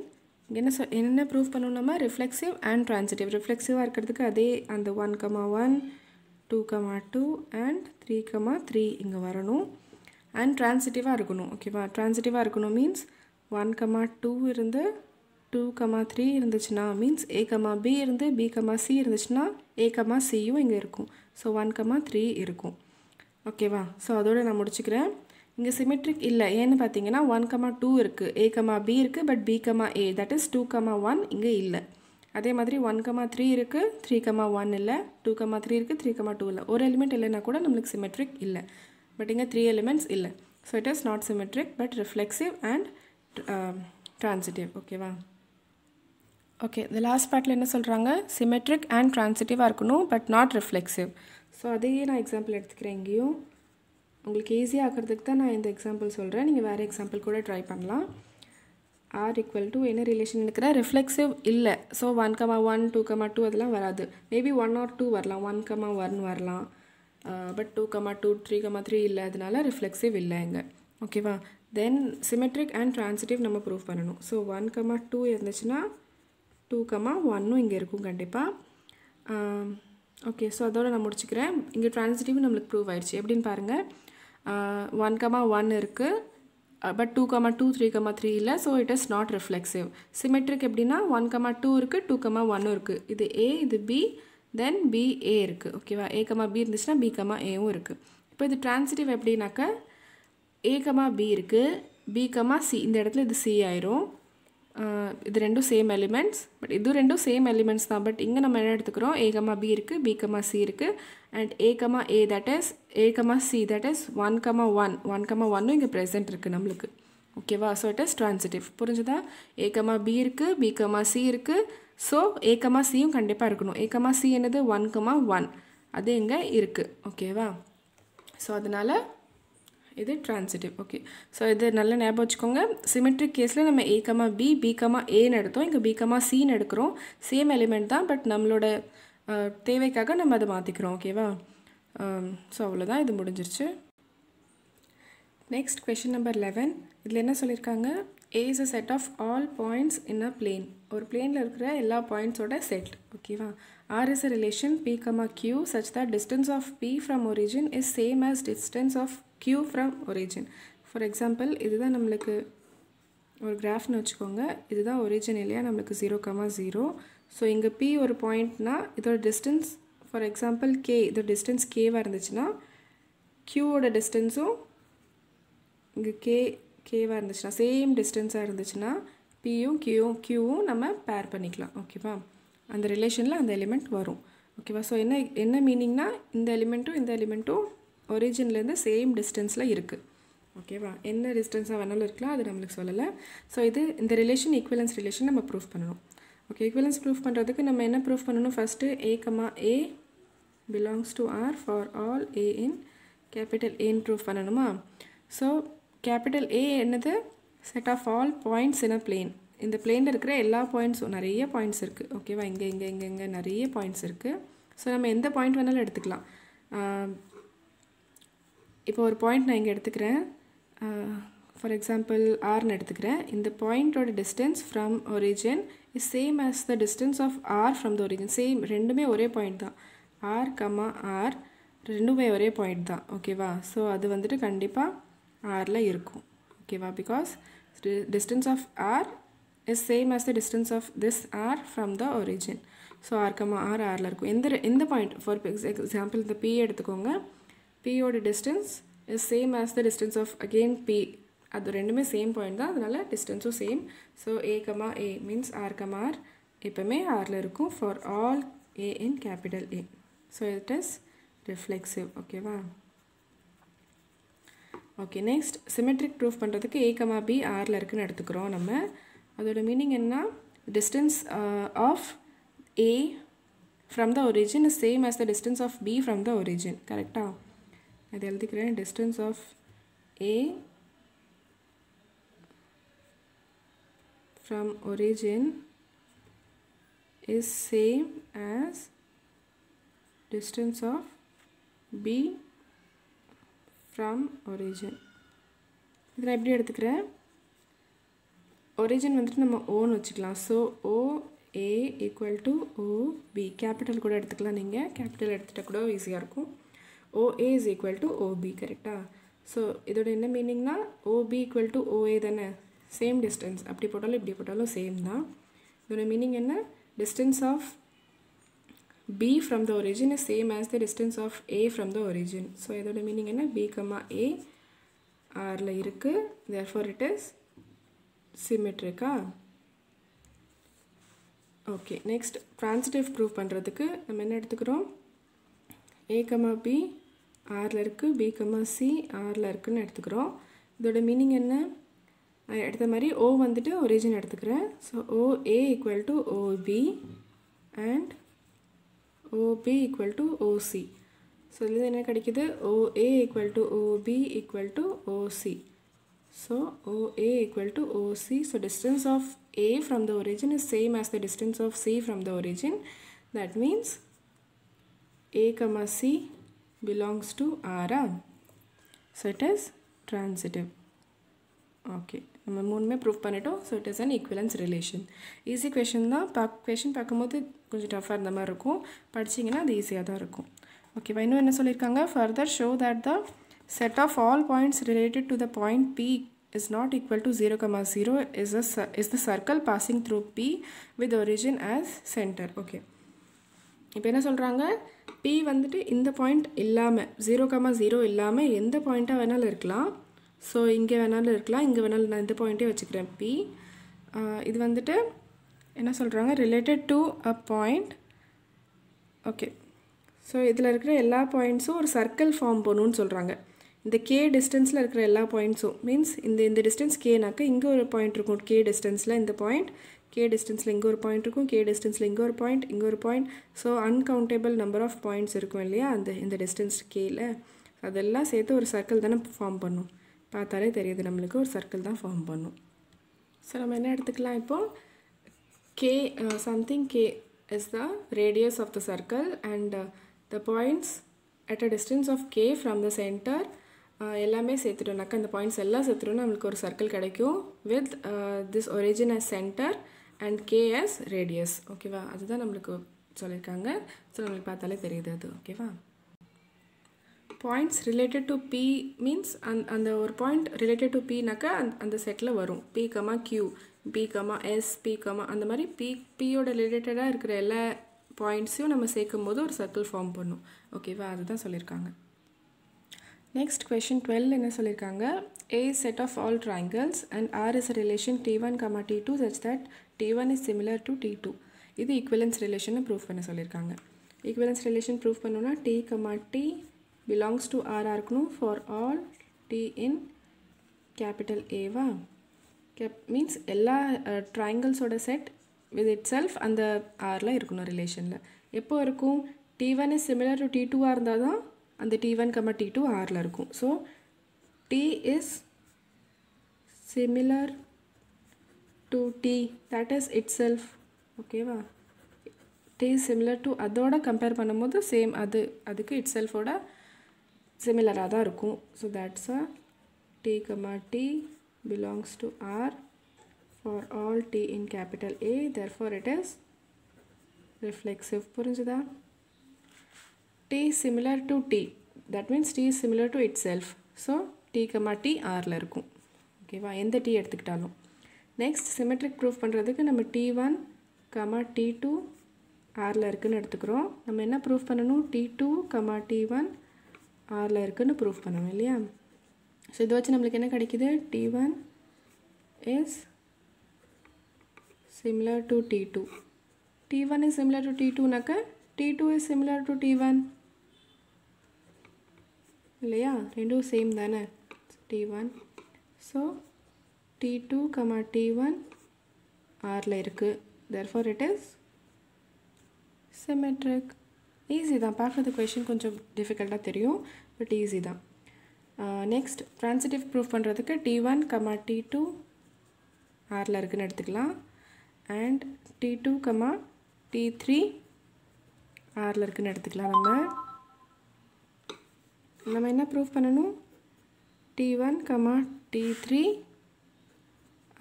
என்ன ப்ரூவ் பண்ணணும் நம்ம? Reflexive and transitive. ரிஃப்ளெக்சிவாக இருக்கிறதுக்கு அதே அந்த 1,1 2,2 அண்ட் 3,3 இங்கே வரணும். அண்ட் ட்ரான்சிட்டிவாக இருக்கணும். ஓகேவா? ட்ரான்சிட்டிவாக இருக்கணும் மீன்ஸ் 1,2 இருந்து 2,3 இருந்துச்சுன்னா மீன்ஸ் A,B இருந்து B,C இருந்துச்சுன்னா A,Cயும் இங்கே இருக்கும். ஸோ 1,3 இருக்கும். ஓகேவா? ஸோ அதோடு நான் முடிச்சுக்கிறேன். இங்கே சிமெட்ரிக் இல்லை. ஏன்னு பார்த்தீங்கன்னா 1,2 இருக்குது, A,B இருக்குது, பட் B,A தட் இஸ் 2,1 இங்கே இல்லை. அதே மாதிரி 1,3 இருக்குது, 3,1 இல்லை, 2,3 இருக்குது, 3,2 இல்லை. ஒரு எலிமெண்ட் இல்லைன்னா கூட நம்மளுக்கு சிமெட்ரிக் இல்லை. பட் இங்கே 3 எலிமெண்ட்ஸ் இல்லை. So it is not symmetric but reflexive and transitive. ஓகேவா? ஓகே, இந்த லாஸ்ட் பார்ட்டில் என்ன சொல்கிறாங்க? சிமெட்ரிக் அண்ட் ட்ரான்சிட்டிவாக இருக்கணும் பட் நாட் ரிஃப்ளெக்சிவ். ஸோ அதையே நான் எக்ஸாம்பிள் எடுத்துக்கிறேன். இங்கேயும் உங்களுக்கு ஈஸியாக ஆக்கிறதுக்கு தான் நான் இந்த எக்ஸாம்பிள் சொல்கிறேன். நீங்கள் வேறு எக்ஸாம்பிள் கூட ட்ரை பண்ணலாம். R = என்ன ரிலேஷன் இருக்கிற? ரிஃப்ளெக்சிவ் இல்லை. ஸோ 1,1 2,2 அதெல்லாம் வராது. மேபி 1 or 2 வரலாம், 1,1 வரலாம். பட் 2,2 3,3 இல்லை, அதனால ரிஃப்ளெக்சிவ் இல்லை இங்கே. ஓகேவா? தென் சிமெட்ரிக் அண்ட் ட்ரான்சிட்டிவ் நம்ம ப்ரூவ் பண்ணணும். ஸோ 1,2 இருந்துச்சுன்னா 2,1 இங்கே இருக்கும் கண்டிப்பாக. ஓகே, ஸோ அதோடு நான் முடிச்சுக்கிறேன். இங்கே ட்ரான்சிட்டிவ் நம்மளுக்கு ப்ரூவ் ஆயிடுச்சு. எப்படின்னு பாருங்கள். 1,1 இருக்குது, பட் 2,2 3,3 இல்லை. So it is not reflexive. Symmetric எப்படின்னா 1,2 இருக்குது, 2,1 இருக்குது. இது A, இது B, தென் BA இருக்குது. ஓகேவா? A,B இருந்துச்சுன்னா B,Aவும் இருக்குது. இப்போ இது ட்ரான்சிட்டிவ் எப்படின்னாக்கா A,B இருக்குது, B,C இந்த இடத்துல இது C ஆயிரும். இது ரெண்டும் சேம் எலிமெண்ட்ஸ், பட் இது ரெண்டும் சேம் எலிமெண்ட்ஸ் தான். பட் இங்கே நம்ம என்ன எடுத்துக்கிறோம்? A,B இருக்குது, B,C இருக்குது, and A,A that is A,C that is 1,1 1,1 இங்கே ப்ரெசென்ட் இருக்குது நம்மளுக்கு. ஓகேவா? So it is transitive. புரிஞ்சுதா? A,B இருக்குது, B,C இருக்குது. ஸோ A,Cயும் கண்டிப்பாக இருக்கணும். A,C என்னது? 1,1 அது இங்கே இருக்குது. ஓகேவா? ஸோ அதனால் இது ட்ரான்சிட்டிவ். ஓகே, ஸோ இது நல்லா ஞாபகம் வச்சுக்கோங்க. சிமெட்ரிக் கேஸில் நம்ம A,B B,Aன்னு எடுத்தோம். இங்கே B,Cன்னு எடுக்கிறோம். சேம் எலிமெண்ட் தான், பட் நம்மளோட தேவைக்காக நம்ம அதை மாற்றிக்கிறோம். ஓகேவா? ஸோ அவ்வளோதான், இது முடிஞ்சிருச்சு. Next question number 11. இதில் என்ன சொல்லியிருக்காங்க? A is a set of all points in a plane. ஒரு பிளேனில் இருக்கிற எல்லா பாயிண்ட்ஸோட செட். ஓகேவா? R is a relation P, Q such that distance of P from origin is same as distance of Q from origin. For example, இதுதான் நம்மளுக்கு ஒரு கிராஃப்னு வச்சுக்கோங்க. இதுதான் ஒரிஜின் இல்லையா? நம்மளுக்கு 0,0. ஸோ இங்கே P ஒரு பாயிண்ட்னா இதோட டிஸ்டன்ஸ் ஃபார் எக்ஸாம்பிள் K, இதோட டிஸ்டன்ஸ் Kவாக இருந்துச்சுன்னா Qவோட டிஸ்டன்ஸும் இங்கே Kவாக இருந்துச்சுன்னா சேம் டிஸ்டன்ஸாக இருந்துச்சுன்னா Pயும் Qவும் நம்ம பேர் பண்ணிக்கலாம். ஓகேவா? அந்த ரிலேஷனில் அந்த எலிமெண்ட் வரும். ஓகேவா? ஸோ என்ன மீனிங்னா இந்த எலிமெண்ட்டும் ஒரிஜின்லேருந்து சேம் டிஸ்டன்ஸில் இருக்குது. ஓகேவா? என்ன டிஸ்டன்ஸாக வேணாலும் இருக்கலாம், அது நம்மளுக்கு சொல்லலை. ஸோ இந்த ரிலேஷன் ஈக்குவலன்ஸ் ரிலேஷன் நம்ம ப்ரூஃப் பண்ணணும். ஓகே, ஈக்குவலன்ஸ் ப்ரூஃப் பண்ணுறதுக்கு நம்ம என்ன ப்ரூஃப் பண்ணணும்? First A, belongs to R for all A in capital Aன்னு ப்ரூஃப் பண்ணணுமா? ஸோ கேபிட்டல் A என்னது? Set of all points in a plane. இந்த பிளேனில் இருக்கிற எல்லா பாயிண்ட்ஸும், நிறைய பாயிண்ட்ஸ் இருக்குது. ஓகேவா? இங்கே நிறைய பாயிண்ட்ஸ் இருக்குது. ஸோ நம்ம எந்த பாயிண்ட் வேணாலும் எடுத்துக்கலாம். இப்போ ஒரு பாயிண்ட் நான் இங்கே எடுத்துக்கிறேன். ஃபார் எக்ஸாம்பிள் ஆர்னு எடுத்துக்கிறேன். இந்த பாயிண்டோட distance from origin is same as the distance of R from the origin. Same, ரெண்டுமே ஒரே பாயிண்ட் தான். R, ரெண்டுமே ஒரே பாயிண்ட் தான். ஓகேவா? ஸோ அது வந்துட்டு கண்டிப்பாக ஆரில் இருக்கும். ஓகேவா? Because distance of R is same as the distance of this R from the origin. So R, Rல இருக்கும். எந்த பாயிண்ட், ஃபார் எக்ஸாம்பிள் இந்த P எடுத்துக்கோங்க. Pயோட distance is same as the distance of again P. அது ரெண்டுமே சேம் பாயிண்ட் தான், அதனால டிஸ்டன்ஸும் same. So A, means R, எப்போவுமே Rல இருக்கும் for all A in capital A. So it is reflexive. ஓகேவா? ஓகே, நெக்ஸ்ட் சிமெட்ரிக் ப்ரூஃப் பண்ணுறதுக்கு A, B Rல இருக்குன்னு எடுத்துக்கிறோம் நம்ம. அதோட மீனிங் என்ன? Distance of A from the origin is same as the distance of B from the origin. கரெக்டாக? அது எழுதிக்கிறேன். distance of A from origin is same as distance of B from origin. இதில் எப்படி எடுத்துக்கிறேன், origin வந்துட்டு நம்ம ஓன்னு வச்சுக்கலாம். So OA equal to OB, capital கூட எடுத்துக்கலாம். நீங்கள் கேபிட்டல் எடுத்துகிட்ட கூட ஈஸியாக இருக்கும். OA is equal to OB, கரெக்டாக? ஸோ இதோட என்ன மீனிங்னா OB equal to OA தானே, சேம் டிஸ்டன்ஸ். அப்படி போட்டாலும் இப்படி போட்டாலும் சேம் தான். இதோட மீனிங் என்ன, distance of B from the origin is same as the distance of A from the origin. So இதோட மீனிங் என்ன, B, A Rல இருக்கு, therefore it is symmetric. Okay, next transitive prove பண்ணுறதுக்கு நம்ம என்ன எடுத்துக்கிறோம், A, B Rல இருக்குது, B, C Rல இருக்குன்னு எடுத்துக்கிறோம். இதோட மீனிங் என்ன, எடுத்த மாதிரி O வந்துட்டு ஒரிஜின் எடுத்துக்கிறேன். So OA equal to OB and OB equal to OC. So இதில் என்ன கிடைக்குது, OA equal to OB equal to OC. So OA equal to OC. So distance of A from the origin is same as the distance of C from the origin. That means A, C belongs to R. So it is transitive. Okay, நம்ம மூணுமே prove பண்ணிட்டோம். So it is an equivalence relation. Easy question தான். Question பார்க்கும்போது கொஞ்சம் டஃப்பாக இருந்த மாதிரி இருக்கும், படிச்சிங்கன்னா அது ஈஸியாக தான் இருக்கும். ஓகேவா, இன்னும் என்ன சொல்லியிருக்காங்க, further show that the set of all points related to the point P is not equal to 0, 0 is the circle passing through P with origin as center. Okay, இப்போ என்ன சொல்கிறாங்க, P வந்துட்டு இந்த பாயிண்ட் இல்லாமல் 0, 0 இல்லாமல் எந்த பாயிண்ட்டாக வேணாலும் இருக்கலாம். ஸோ இங்கே வேணாலும் இருக்கலாம், இங்கே வேணாலும், நான் இந்த பாயிண்ட்டே வச்சுக்கிறேன் P. இது வந்துட்டு என்ன சொல்கிறாங்க, related to a point. Okay, so இதில் இருக்கிற எல்லா பாயிண்ட்ஸும் ஒரு சர்க்கிள் ஃபார்ம் பண்ணணும்னு சொல்கிறாங்க. இந்த K டிஸ்டன்ஸில் இருக்கிற எல்லா பாயிண்ட்ஸும் மீன்ஸ் இந்த டிஸ்டன்ஸ் Kனாக்க இங்கே ஒரு பாயிண்ட் இருக்கும், K டிஸ்டன்ஸில் இந்த பாயிண்ட், K டிஸ்டன்ஸில் இங்கே ஒரு பாயிண்ட் இருக்கும், K டிஸ்டன்ஸில் இங்கே ஒரு பாயிண்ட், இங்கே ஒரு point. So uncountable number of points இருக்கும் இல்லையா இந்த டிஸ்டன்ஸ் Kல. அதெல்லாம் சேர்த்து ஒரு சர்க்கிள் தானே ஃபார்ம் பண்ணும். பார்த்தாலே தெரியுது நம்மளுக்கு ஒரு சர்க்கிள் தான் ஃபார்ம் பண்ணும். ஸோ நம்ம என்ன எடுத்துக்கலாம், இப்போது K something K is the radius of the circle and the points at a distance of K from the center எல்லாமே சேர்த்துட்டோம்னாக்கா, இந்த பாயிண்ட்ஸ் எல்லாம் சேர்த்துட்டோம்னா நம்மளுக்கு ஒரு சர்க்கிள் கிடைக்கும் with this origin as center and K as radius. ஓகேவா, அதுதான் நம்மளுக்கு சொல்லியிருக்காங்க. ஸோ நம்மளுக்கு பார்த்தாலே தெரியுது அது. ஓகேவா, points related to P means அந்த ஒரு பாயிண்ட் ரிலேட்டட் டு Pனாக்கா அந்த செட்டில் வரும். P, Q, P, S, P, அந்த மாதிரி Pயோட ரிலேட்டடாக இருக்கிற எல்லா பாயிண்ட்ஸையும் நம்ம சேர்க்கும் போது ஒரு சர்க்கிள் ஃபார்ம் பண்ணும். ஓகேவா, அதுதான் சொல்லியிருக்காங்க. நெக்ஸ்ட் கொஷின் 12 என்ன சொல்லியிருக்காங்க, A is set of all triangles and R is a relation T1, T2 such that T1 is similar to T2. இது ஈக்குவலன்ஸ் ரிலேஷனை ப்ரூவ் பண்ண சொல்லியிருக்காங்க. ஈக்குவலன்ஸ் ரிலேஷன் ப்ரூவ் பண்ணோன்னா T, T belongs to R இருக்கணும் for all T in capital Aவா. மீன்ஸ் எல்லா ட்ரையாங்கிள்ஸோட செட் with itself அந்த Rல இருக்கணும் ரிலேஷனில். எப்போ இருக்கும், T1 is similar to T2 இருந்தால் தான் அந்த T1, T2 Rல இருக்கும். So T is similar to T, that is itself. ஓகேவா, T is similar to அதோட கம்பேர் பண்ணும்போது சேம் அதுக்கு itselfோட சிமிலராக தான் இருக்கும். So that's a T, T belongs to R for all T in capital A, therefore it is reflexive. புரிஞ்சுதா, T is similar to T, that means T is similar to itself. So T, T Rல இருக்கும். ஓகேவா, எந்த T எடுத்துக்கிட்டாலும். Next symmetric proof பண்ணுறதுக்கு நம்ம T1, T2 Rல இருக்குன்னு எடுத்துக்கிறோம். நம்ம என்ன ப்ரூஃப் பண்ணணும், T2, T1 Rல இருக்குன்னு ப்ரூஃப் பண்ணணும் இல்லையா. ஸோ இதை வச்சு நம்மளுக்கு என்ன கிடைக்குது, T1 is similar to T2. T1 is similar to T2னாக்க T2 is similar to T1 இல்லையா, ரெண்டும் சேம் தானே T1. ஸோ T2, T1 Rல இருக்குது, therefore it is symmetric. Easy தான், பார்க்குறது கொஷின் கொஞ்சம் டிஃபிகல்ட்டாக தெரியும், பட் ஈஸி தான். நெக்ஸ்ட் ட்ரான்சிட்டிவ் ப்ரூஃப் பண்ணுறதுக்கு T1, T2 ஆரில் இருக்குதுன்னு எடுத்துக்கலாம். அண்ட் T2, T3 ஆரில் இருக்குதுன்னு எடுத்துக்கலாம். நம்ம என்ன ப்ரூஃப் பண்ணணும்? T1, T3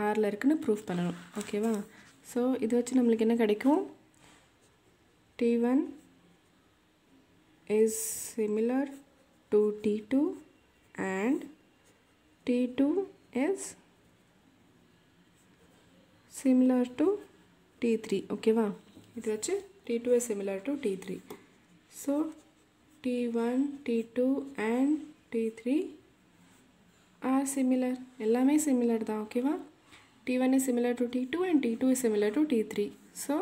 ஆரில் இருக்குதுன்னு ப்ரூஃப் பண்ணணும். ஓகேவா? ஸோ இது வச்சு நம்மளுக்கு என்ன கிடைக்கும்? T1 is similar to T2 and T2 is similar to T3. ஓகேவா? இது வச்சு T2 is similar to T3. So T1, T2 and T3 are similar. எல்லாமே similar தான். ஓகேவா? T1 is similar to T2 and T2 is similar to T3. So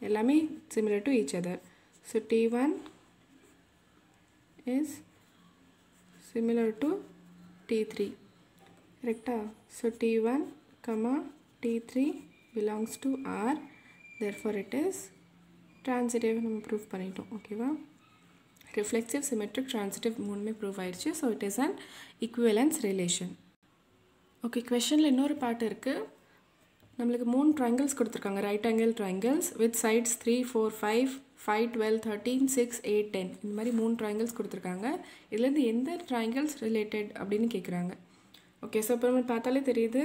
எல்லாமே similar to each other. So T1 is similar to T3. Correct? So T1, T3 belongs to R. Therefore it is transitive. நம்ம prove பண்ணிட்டோம். ஓகேவா? Reflexive, symmetric, transitive மூணுமே prove ஆயிடுச்சு. So it is an equivalence relation. Okay, questionல இன்னொரு part இருக்கு. நம்மளுக்கு 3 triangles கொடுத்துருக்காங்க, right angle triangles with sides 3, 4, 5, 5, 12, 13, 6, 8, 10. இந்த மாதிரி 3 triangles கொடுத்துருக்காங்க. இதுலேருந்து எந்த triangles related அப்படின்னு கேட்குறாங்க. ஓகே, ஸோ இப்போ நம்ம பார்த்தாலே தெரியுது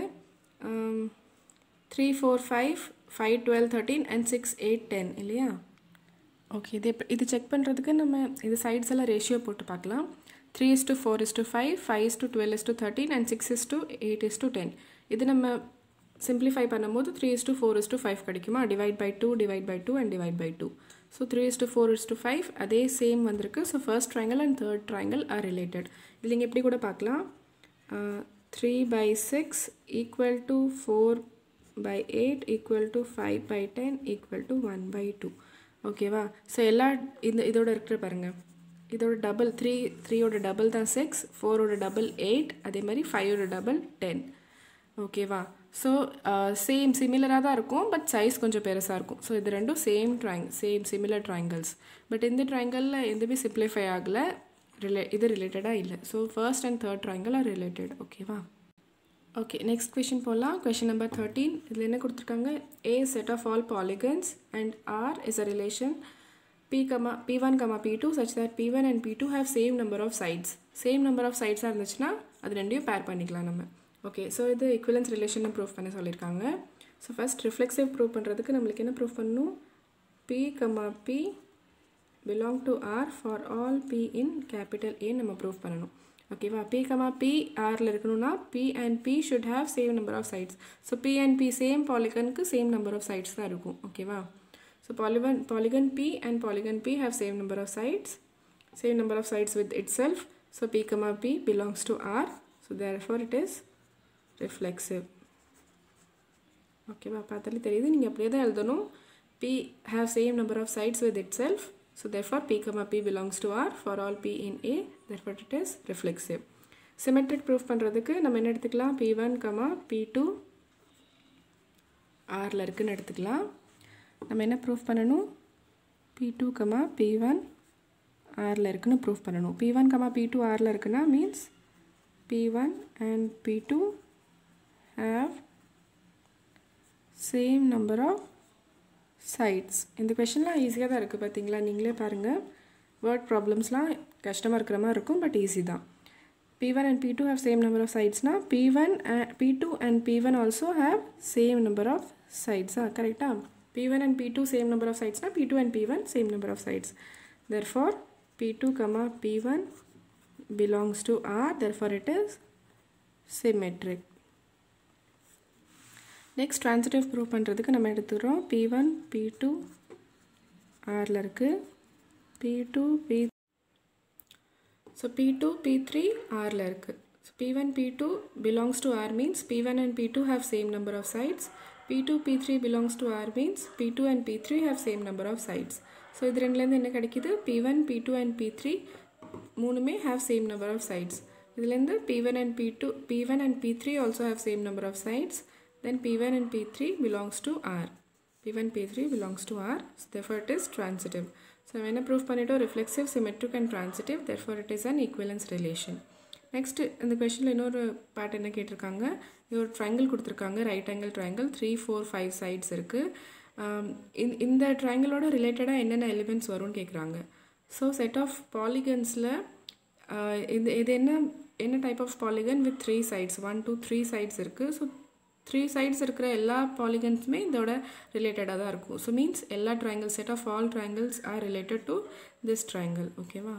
3, 4, 5, 5, 12, 13 and 6, 8, 10 இல்லையா? ஓகே, இது செக் பண்ணுறதுக்கு நம்ம இது சைட்ஸ் எல்லாம் ரேஷியோ போட்டு பார்க்கலாம். 3:4:5, 5:12:13 and 6:8:10. இது நம்ம சிம்பிளிஃபை பண்ணும்போது 3:4:5 கிடைக்குமா? Divide by 2 and divide by 2. So 3:4:5 அதே சேம் வந்திருக்கு. So first triangle and third triangle are related. இதில் நீங்கள் எப்படி கூட பார்க்கலாம், 3/6 = 4/8 = 5/10 = 1/2. ஓகேவா? ஸோ எல்லா இதோட இருக்கிற பாருங்கள், இதோட டபுள் 3யோட டபுள் தான் 6, 4ஓட டபுள் 8, அதே மாதிரி 5ஓட டபுள் 10. ஓகேவா? ஸோ சேம் சிமிலராக தான் இருக்கும், பட் சைஸ் கொஞ்சம் பெருசாக இருக்கும். ஸோ இது ரெண்டும் சேம் சிமிலர் ட்ரையாங்கிள்ஸ். பட் இந்த ட்ரையாங்கிளில் எதுவுமே சிம்பிளிஃபை ஆகலை, இது ரிலேட்டடாக இல்லை. So first and third triangle are related. ஓகேவா? ஓகே, நெக்ஸ்ட் கொஷின் போகலாம். Question number 13. இதில் என்ன கொடுத்துருக்காங்க? A set of all polygons and R is a relation P1, P2 such that P1 and P2 have same number of sides. Same number of sides இருந்துச்சுன்னா அது ரெண்டையும் பேர் பண்ணிக்கலாம் நம்ம. ஓகே, ஸோ இது ஈக்குவலன்ஸ் ரிலேஷனை ப்ரூஃப் பண்ண சொல்லியிருக்காங்க. ஸோ ஃபஸ்ட் ரிஃப்ளெக்சிவ் ப்ரூவ் பண்ணுறதுக்கு நம்மளுக்கு என்ன ப்ரூஃப் பண்ணணும்? P, belong to R for all P in capital A நம்ம ப்ரூஃப் பண்ணணும். ஓகேவா? P, Rல இருக்கணும்னா P and P should have same number of sides. So P and P same பாலிகனுக்கு same number of sides தான் இருக்கும். ஓகேவா? So polygon P and polygon P have same number of sides with itself. So P, P belongs to R. So therefore it is reflexive. ஓகேவா? பார்த்தாலே தெரியுது, நீங்கள் அப்படியே தான் எழுதணும். P have same number of sides with itself. So therefore P, P belongs to R for all P in A. Therefore it is reflexive. Symmetric proof பண்ணுறதுக்கு நம்ம என்ன எடுத்துக்கலாம்? P1, P2 Rல இருக்குன்னு எடுத்துக்கலாம். நம்ம என்ன ப்ரூஃப் பண்ணணும்? P2, P1 Rல இருக்குன்னு ப்ரூஃப் பண்ணணும். P1, P2 Rல இருக்குன்னா means P1 and P2 have same number of sides. இந்த கொஷின்லாம் ஈஸியாக தான் இருக்குது, பார்த்தீங்களா? நீங்களே பாருங்கள், வேர்ட் ப்ராப்ளம்ஸ்லாம் கஷ்டமாக இருக்கிற மாதிரி இருக்கும், பட் ஈஸி தான். P1 and P2 have same number of sidesனா P2 and P1 also have same number of sides. கரெக்டாக? P1 and P2 same number of sidesனா P2 and P1 same number of sides. Therefore P2, P1 belongs to R. Therefore it is symmetric. Next transitive prove பண்ணுறதுக்கு நம்ம எடுத்துக்கிறோம் P1, P2 Rல இருக்குது, so P2, P3 Rல இருக்குது. So P1, P2 belongs to R means P1 and P2 have same number of sides. P2, P3 belongs to R means P2 and P3 have same number of sides. So இது ரெண்டுலேருந்து என்ன கிடைக்கிது? P1, P2 and P3 மூணுமே have same number of sides. இதுலேருந்து P1 and P3 also have same number of sides. Then P1 and P3 belongs to R. P1, P3 belongs to R. So therefore it is transitive. So என்ன prove பண்ணிட்டோம், reflexive, symmetric and transitive, therefore it is an equivalence relation. Next இந்த கொஷனில் இன்னொரு part என்ன கேட்டிருக்காங்க, ஒரு triangle கொடுத்துருக்காங்க, right angle triangle, 3, 4, 5 sides இருக்குது. இந்த ட்ரையாங்கிளோட ரிலேட்டடாக என்னென்ன எலிமெண்ட்ஸ் வரும்னு கேட்குறாங்க. ஸோ செட் ஆஃப் பாலிகன்ஸில் இது என்ன type of polygon with 3 sides, 1, 2, 3 sides இருக்குது. ஸோ 3 சைட்ஸ் இருக்கிற எல்லா பாலிகன்ஸுமே இதோட ரிலேட்டடாக தான் இருக்கும். ஸோ மீன்ஸ் எல்லா triangle, set of all triangles are related to this triangle. ஓகேவா?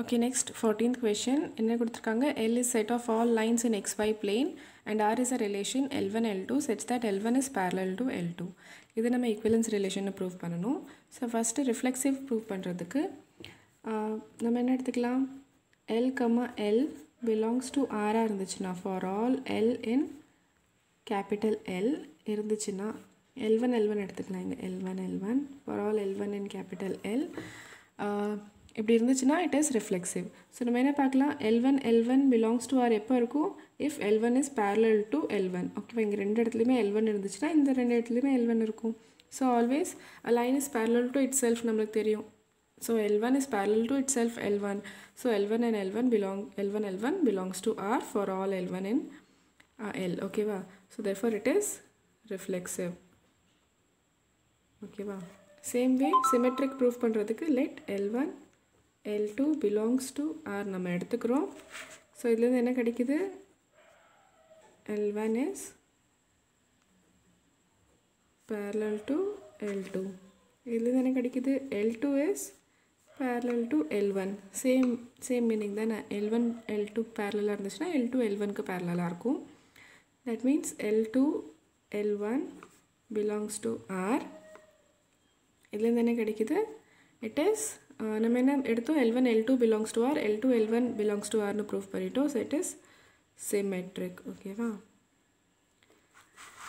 ஓகே, நெக்ஸ்ட் 14th கொஷின் என்ன கொடுத்துருக்காங்க, L is set of all lines in xy plane and R is a relation L1 L2 such that L1 is parallel to L2. இது நம்ம equivalence ரிலேஷனை prove பண்ணணும். So first reflexive prove பண்ணுறதுக்கு நம்ம என்ன எடுத்துக்கலாம், L, L belongs to R இருந்துச்சுன்னா, for all L in capital L இருந்துச்சுன்னா, L1 L1 எடுத்துக்கலாம். இங்கே L1 L1 for all L1 in capital L இப்படி இருந்துச்சுன்னா it is reflexive. ஸோ நம்ம என்ன பார்க்கலாம், L1 L1 belongs to R எப்போ இருக்கும், if L1 is parallel to L1. ஓகேவா? இங்கே ரெண்டு இடத்துலையுமே L1 இருந்துச்சுன்னா இந்த ரெண்டு இடத்துலையுமே L1 இருக்கும். So always a line is parallel to itself நம்மளுக்கு தெரியும். So L1 is parallel to itself L1. So L1 and L1 belongs to R for all L1 in L. Okay va? So therefore it is reflexive. Okay va? Same way symmetric proof பண்றதுக்கு let L1 L2 belongs to R நம்ம எடுத்துக்கிறோம். So இதிலிருந்து என்ன கிடைக்குது, L1 is parallel to L2. இதிலிருந்து என்ன கிடைக்குது, L2 is parallel to L1. same meaning தானே. L1 L2 parallel இருந்துச்சுன்னா L2 L1க்கு parallel இருக்கும். That means L2 L1 belongs to R. இதிலிருந்து என்ன கிடைக்குது, it is நம்ம என்ன எடுத்தோம், L1 L2 belongs to R, L2 L1 belongs to Rனு ப்ரூவ் பண்ணிட்டோம். So it is symmetric. ஓகேவா?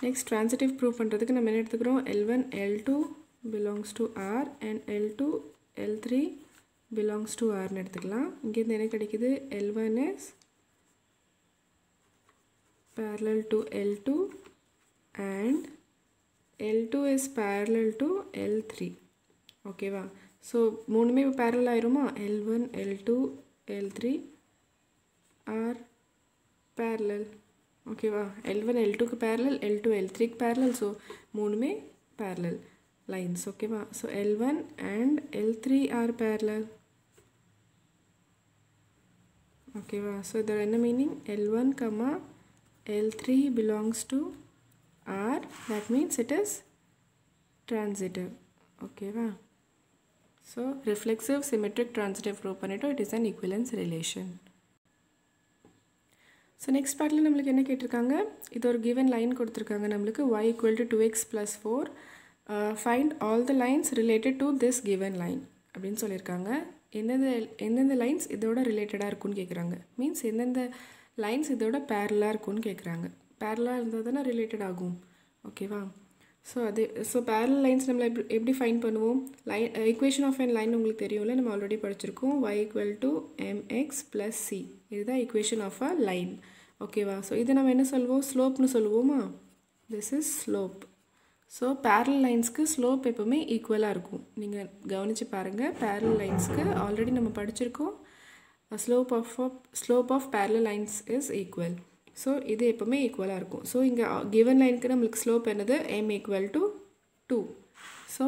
நெக்ஸ்ட் ட்ரான்சிட்டிவ் ப்ரூவ் பண்ணுறதுக்கு நம்ம என்ன எடுத்துக்கிறோம், L1 L2 belongs to R and L2 L3 belongs to R னு எடுத்துக்கலாம். இங்கேருந்து என்ன கிடைக்குது, L1 is parallel to L2 and L2 is parallel to L3. ஓகேவா? ஸோ மூணுமே parallel ஆயிருமா, L1 L2 L3 are parallel. ஓகேவா? L1 L2க்கு parallel, L2 L3க்கு parallel. So மூணுமே parallel lines. ஓகேவா? So L1 and L3 are parallel. ஓகேவா? So இதோட என்ன meaning, L1, L3 belongs to R. That means it is transitive. ஓகேவா? So reflexive, symmetric, transitive prove பண்ணிட்டோம். It is an equivalence relation. So next பார்ட்டில் நம்மளுக்கு என்ன கேட்டிருக்காங்க, இது ஒரு given line கொடுத்துருக்காங்க நம்மளுக்கு, y equal to 2x plus 4. Find all the lines related to this given line அப்படின்னு சொல்லியிருக்காங்க. எந்தெந்த லைன்ஸ் இதோட ரிலேட்டடாக இருக்குன்னு கேட்குறாங்க. மீன்ஸ் எந்தெந்த லைன்ஸ் இதோட பேரலாக இருக்குன்னு கேட்குறாங்க. பேரலாக இருந்தால் தானே ரிலேட்டட் ஆகும். ஓகேவா? ஸோ பேரலல் லைன்ஸ் நம்மளை எப்படி ஃபைண்ட் பண்ணுவோம், ஈக்குவேஷன் ஆஃப் அன் லைன் உங்களுக்கு தெரியும்ல, நம்ம ஆல்ரெடி படிச்சிருக்கோம். y equal to mx plus c. இதுதான் ஈக்குவேஷன் ஆஃப் அ லைன். ஓகேவா? ஸோ இதை நம்ம என்ன சொல்லுவோம், ஸ்லோப்னு சொல்லுவோமா. This is slope. So parallel லைன்ஸ்க்கு ஸ்லோப் எப்போவுமே ஈக்குவலாக இருக்கும். நீங்கள் கவனித்து பாருங்கள், பேரலல் லைன்ஸ்க்கு ஆல்ரெடி நம்ம படிச்சிருக்கோம், slope of parallel lines is equal. So இது எப்போவுமே ஈக்குவலாக இருக்கும். ஸோ இங்கே கிவன் லைனுக்கு நம்மளுக்கு ஸ்லோப் என்னது, m equal to 2. So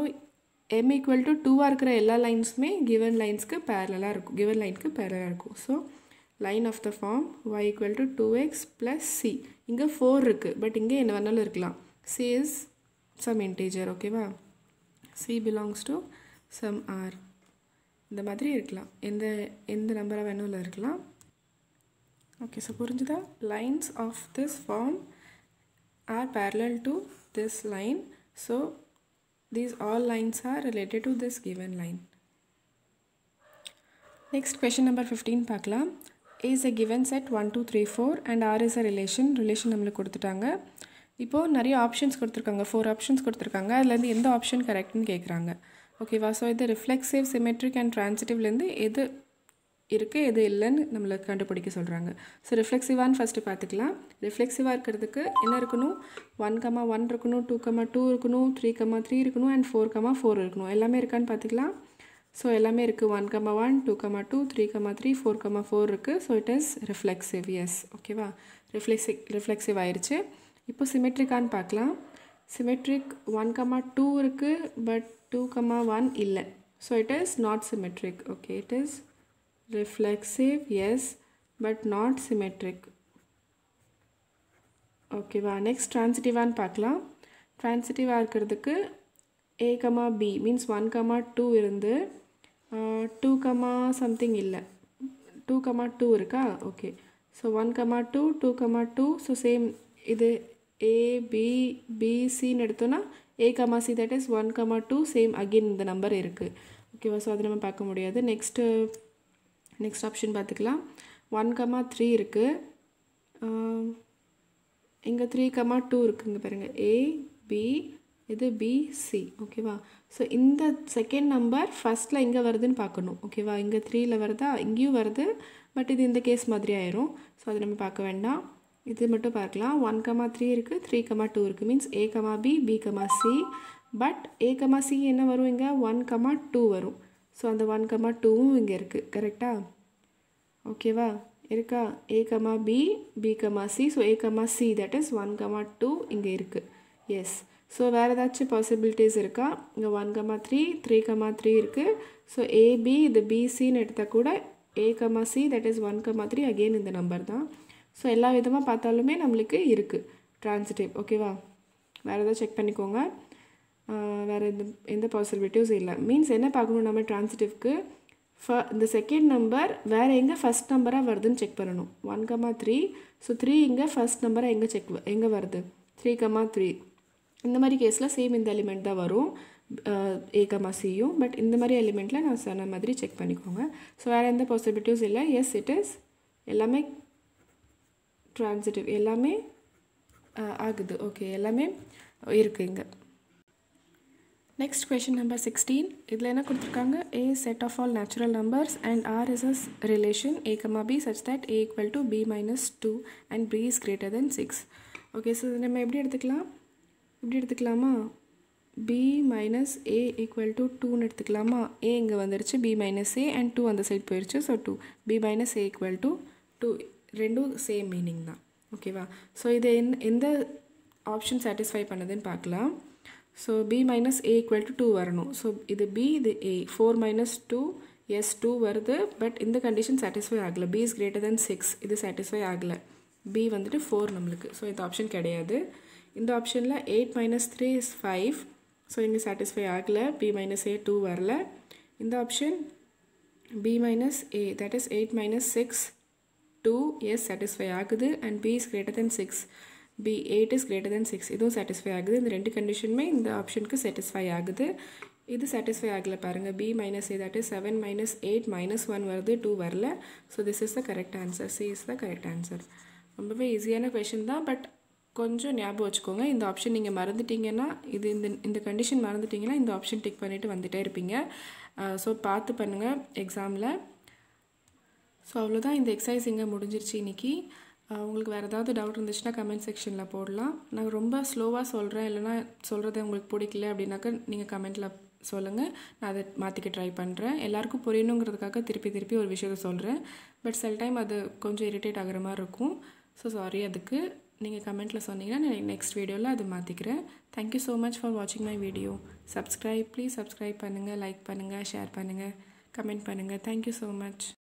m equal to 2ஆக இருக்கிற எல்லா லைன்ஸுமே கிவன் லைன்ஸ்க்கு பேரலாக இருக்கும், கிவன் லைனுக்கு பேரலாக இருக்கும். So line of the form y equal to 2x plus c. இங்கே 4 இருக்குது, பட் இங்கே என்ன வேணாலும் இருக்கலாம். c is some integer. ஓகேவா? c belongs to some r. இந்த மாதிரி இருக்கலாம், எந்த நம்பராக வேணும் இருக்கலாம். ஓகே, ஸோ புரிஞ்சுதா? Lines of this form are parallel to this line. So these all lines are related to this given line. Next question number 15 பார்க்கலாம். A is a given set 1 2 3 4 and R is a relation நம்மளுக்கு கொடுத்துட்டாங்க. இப்போது நிறைய options கொடுத்துருக்காங்க, 4 options கொடுத்துருக்காங்க. அதுலேருந்து எந்த option கரெக்ட்னு கேட்குறாங்க. ஓகேவா? ஸோ இது ரிஃப்ளெக்சிவ், சிமெட்ரிக் அண்ட் ட்ரான்சிட்டிவ்லேருந்து எது இருக்குது எது இல்லைன்னு நம்மளை கண்டுபிடிக்க சொல்கிறாங்க. ஸோ ரிஃப்ளெக்சிவான்னு ஃபஸ்ட்டு பார்த்துக்கலாம். ரிஃப்ளெக்சிவாக இருக்கிறதுக்கு என்ன இருக்கணும், 1,1 இருக்கணும், 2,2 இருக்கணும், 3,3 இருக்கணும் அண்ட் 4,4 இருக்கணும். எல்லாமே இருக்கான்னு பார்த்துக்கலாம். ஸோ எல்லாமே இருக்குது. 1,1, 2,2, 3,3, 4,4 இருக்குது. So it is reflexive. Yes, ஓகேவா, ரிஃப்ளெக்சிவ் ஆயிடுச்சு. இப்போ சிமெட்ரிக்கான்னு பார்க்கலாம். சிமெட்ரிக் 1,2 இருக்குது பட் 2,1 இல்லை. So it is not symmetric. Okay, it is reflexive, yes, but not symmetric. ஓகேவா. நெக்ஸ்ட் ட்ரான்சிட்டிவான்னு பார்க்கலாம். ட்ரான்சிட்டிவாக இருக்கிறதுக்கு a, b மீன்ஸ் 1,2 இருந்து 2, something இல்லை, 2,2 இருக்கா. Okay, so 1,2, 2,2. ஸோ சேம் இது a, b, b, cன்னு எடுத்தோன்னா a, c, that is 1,2. Same again இந்த number இருக்குது. ஓகேவா. ஸோ அது நம்ம பார்க்க முடியாது. நெக்ஸ்ட் ஆப்ஷன் பார்த்துக்கலாம். 1,3 இருக்குது, இங்கே 3,2 இருக்குங்க பாருங்கள். a, b, இது b, c. ஓகேவா. ஸோ இந்த செகண்ட் நம்பர் ஃபஸ்ட்டில் எங்கே வருதுன்னு பார்க்கணும். ஓகேவா. இங்கே 3ல் வருதா, இங்கேயும் வருது, பட் இது இந்த கேஸ் மாதிரி ஆயிரும். ஸோ அது நம்ம பார்க்க வேண்டாம், இது மட்டும் பார்க்கலாம். 1,3 இருக்குது, 3,2 இருக்குது, means a, b, b, c. But a, c என்ன வரும், இங்கே 1,2 வரும். ஸோ அந்த 1,2வும் இங்கே இருக்குது. கரெக்டாக. ஓகேவா, இருக்கா. a, b, b, c. So a, c, that is 1,2 இங்கே இருக்குது. எஸ். ஸோ வேறு ஏதாச்சும் பாசிபிலிட்டிஸ் இருக்கா. இங்கே 1,3, 3,3 இருக்குது. ஸோ ab இது bcன்னு எடுத்தால் கூட a, c, that is 1,3 again இந்த நம்பர் தான். ஸோ எல்லா விதமாக பார்த்தாலுமே நம்மளுக்கு இருக்குது ட்ரான்சிட்டிவ். ஓகேவா. வேறு எதாவது செக் பண்ணிக்கோங்க. வேறு எந்த பாசிபிலிட்டியும் இல்லை. மீன்ஸ் என்ன பார்க்கணும் நம்ம ட்ரான்சிட்டிவ்க்கு, இந்த செகண்ட் நம்பர் வேறு எங்கே ஃபஸ்ட் நம்பராக வருதுன்னு செக் பண்ணணும். 1,3. ஸோ 3 இங்கே ஃபஸ்ட் நம்பராக எங்கே வருது, 3,3. இந்த மாதிரி கேஸில் சேம் இந்த எலிமெண்ட் தான் வரும், a, cயும். பட் இந்த மாதிரி எலிமெண்ட்டில் நான் சொன்ன மாதிரி செக் பண்ணிக்கோங்க. ஸோ வேறு எந்த பாசிபிலிட்டியும் இல்லை. எஸ், இட் இஸ் எல்லாமே ட்ரான்சிட்டிவ், எல்லாமே ஆகுது. ஓகே, எல்லாமே இருக்குது இங்கே. Next question number 16. இதில் என்ன கொடுத்துருக்காங்க, a set of all natural numbers and r is a relation a, b such that a equal to b minus 2 and b is greater than 6. Okay, so நம்ம எப்படி எடுத்துக்கலாமா, b minus a equal to 2ன்னு எடுத்துக்கலாமா. a இங்கே வந்துருச்சு, b minus a and 2 அந்த side போயிடுச்சு. So 2, b minus a equal to 2, ரெண்டும் same meaning தான். ஓகேவா. ஸோ இது எந்த ஆப்ஷன் சாட்டிஸ்ஃபை பண்ணுதுன்னு பார்க்கலாம். So b minus a equal to 2 வரணும். ஸோ இது b, இது a. 4 minus 2, yes 2 வருது. பட் இந்த கண்டிஷன் சாட்டிஸ்ஃபை ஆகலை. b is greater than 6, இது சாட்டிஸ்ஃபை ஆகலை. b வந்துட்டு 4 நம்மளுக்கு. ஸோ இந்த ஆப்ஷன் கிடையாது. இந்த ஆப்ஷனில் 8 minus 3 is 5. ஸோ இங்கே சாட்டிஸ்ஃபை ஆகலை. b minus a 2 வரல. இந்த option b minus a, that is 8 minus 6, 2, yes satisfy ஆகுது. And b is greater than 6, b 8 is greater than 6, இதுவும் சாட்டிஸ்ஃபை ஆகுது. இந்த ரெண்டு கண்டிஷனுமே இந்த ஆப்ஷனுக்கு சாட்டிஸ்ஃபை ஆகுது. இது சாட்டிஸ்ஃபை ஆகலை பாருங்கள். b minus a, that is 7 minus 8 minus 1 வருது, 2 வரல. So this is the correct answer. C is the correct answer. ரொம்பவே ஈஸியான கொஷின் தான். பட் கொஞ்சம் ஞாபகம் வச்சுக்கோங்க, இந்த ஆப்ஷன் நீங்கள் மறந்துட்டிங்கன்னா, இந்த கண்டிஷன் மறந்துட்டிங்கன்னா இந்த ஆப்ஷன் டிக் பண்ணிவிட்டு வந்துகிட்டே இருப்பீங்க. ஸோ பார்த்து பண்ணுங்கள் எக்ஸாமில். ஸோ அவ்வளோதான், இந்த எக்ஸசைஸ் இங்கே முடிஞ்சிருச்சு இன்றைக்கி. உங்களுக்கு வேறு ஏதாவது டவுட் இருந்துச்சுன்னா கமெண்ட் செக்ஷனில் போடலாம். நான் ரொம்ப ஸ்லோவாக சொல்கிறேன், இல்லைனா சொல்கிறது உங்களுக்கு பிடிக்கல அப்படின்னாக்கா நீங்கள் கமெண்ட்டில் சொல்லுங்கள். நான் அதை மாற்றிக்க ட்ரை பண்ணுறேன். எல்லாருக்கும் புரியணுங்கிறதுக்காக திருப்பி ஒரு விஷயத்தை சொல்கிறேன். பட் சில டைம் அது கொஞ்சம் இரிட்டேட் ஆகிற மாதிரி இருக்கும். ஸோ சாரி, அதுக்கு நீங்கள் கமெண்ட்டில் சொன்னீங்கன்னா நான் நெக்ஸ்ட் வீடியோவில் அதை மாற்றிக்கிறேன். தேங்க்யூ ஸோ மச் ஃபார் வாட்சிங் மை வீடியோ. ப்ளீஸ் சப்ஸ்கிரைப் பண்ணுங்கள், லைக் பண்ணுங்கள், ஷேர் பண்ணுங்கள், கமெண்ட் பண்ணுங்கள். Thank you so much.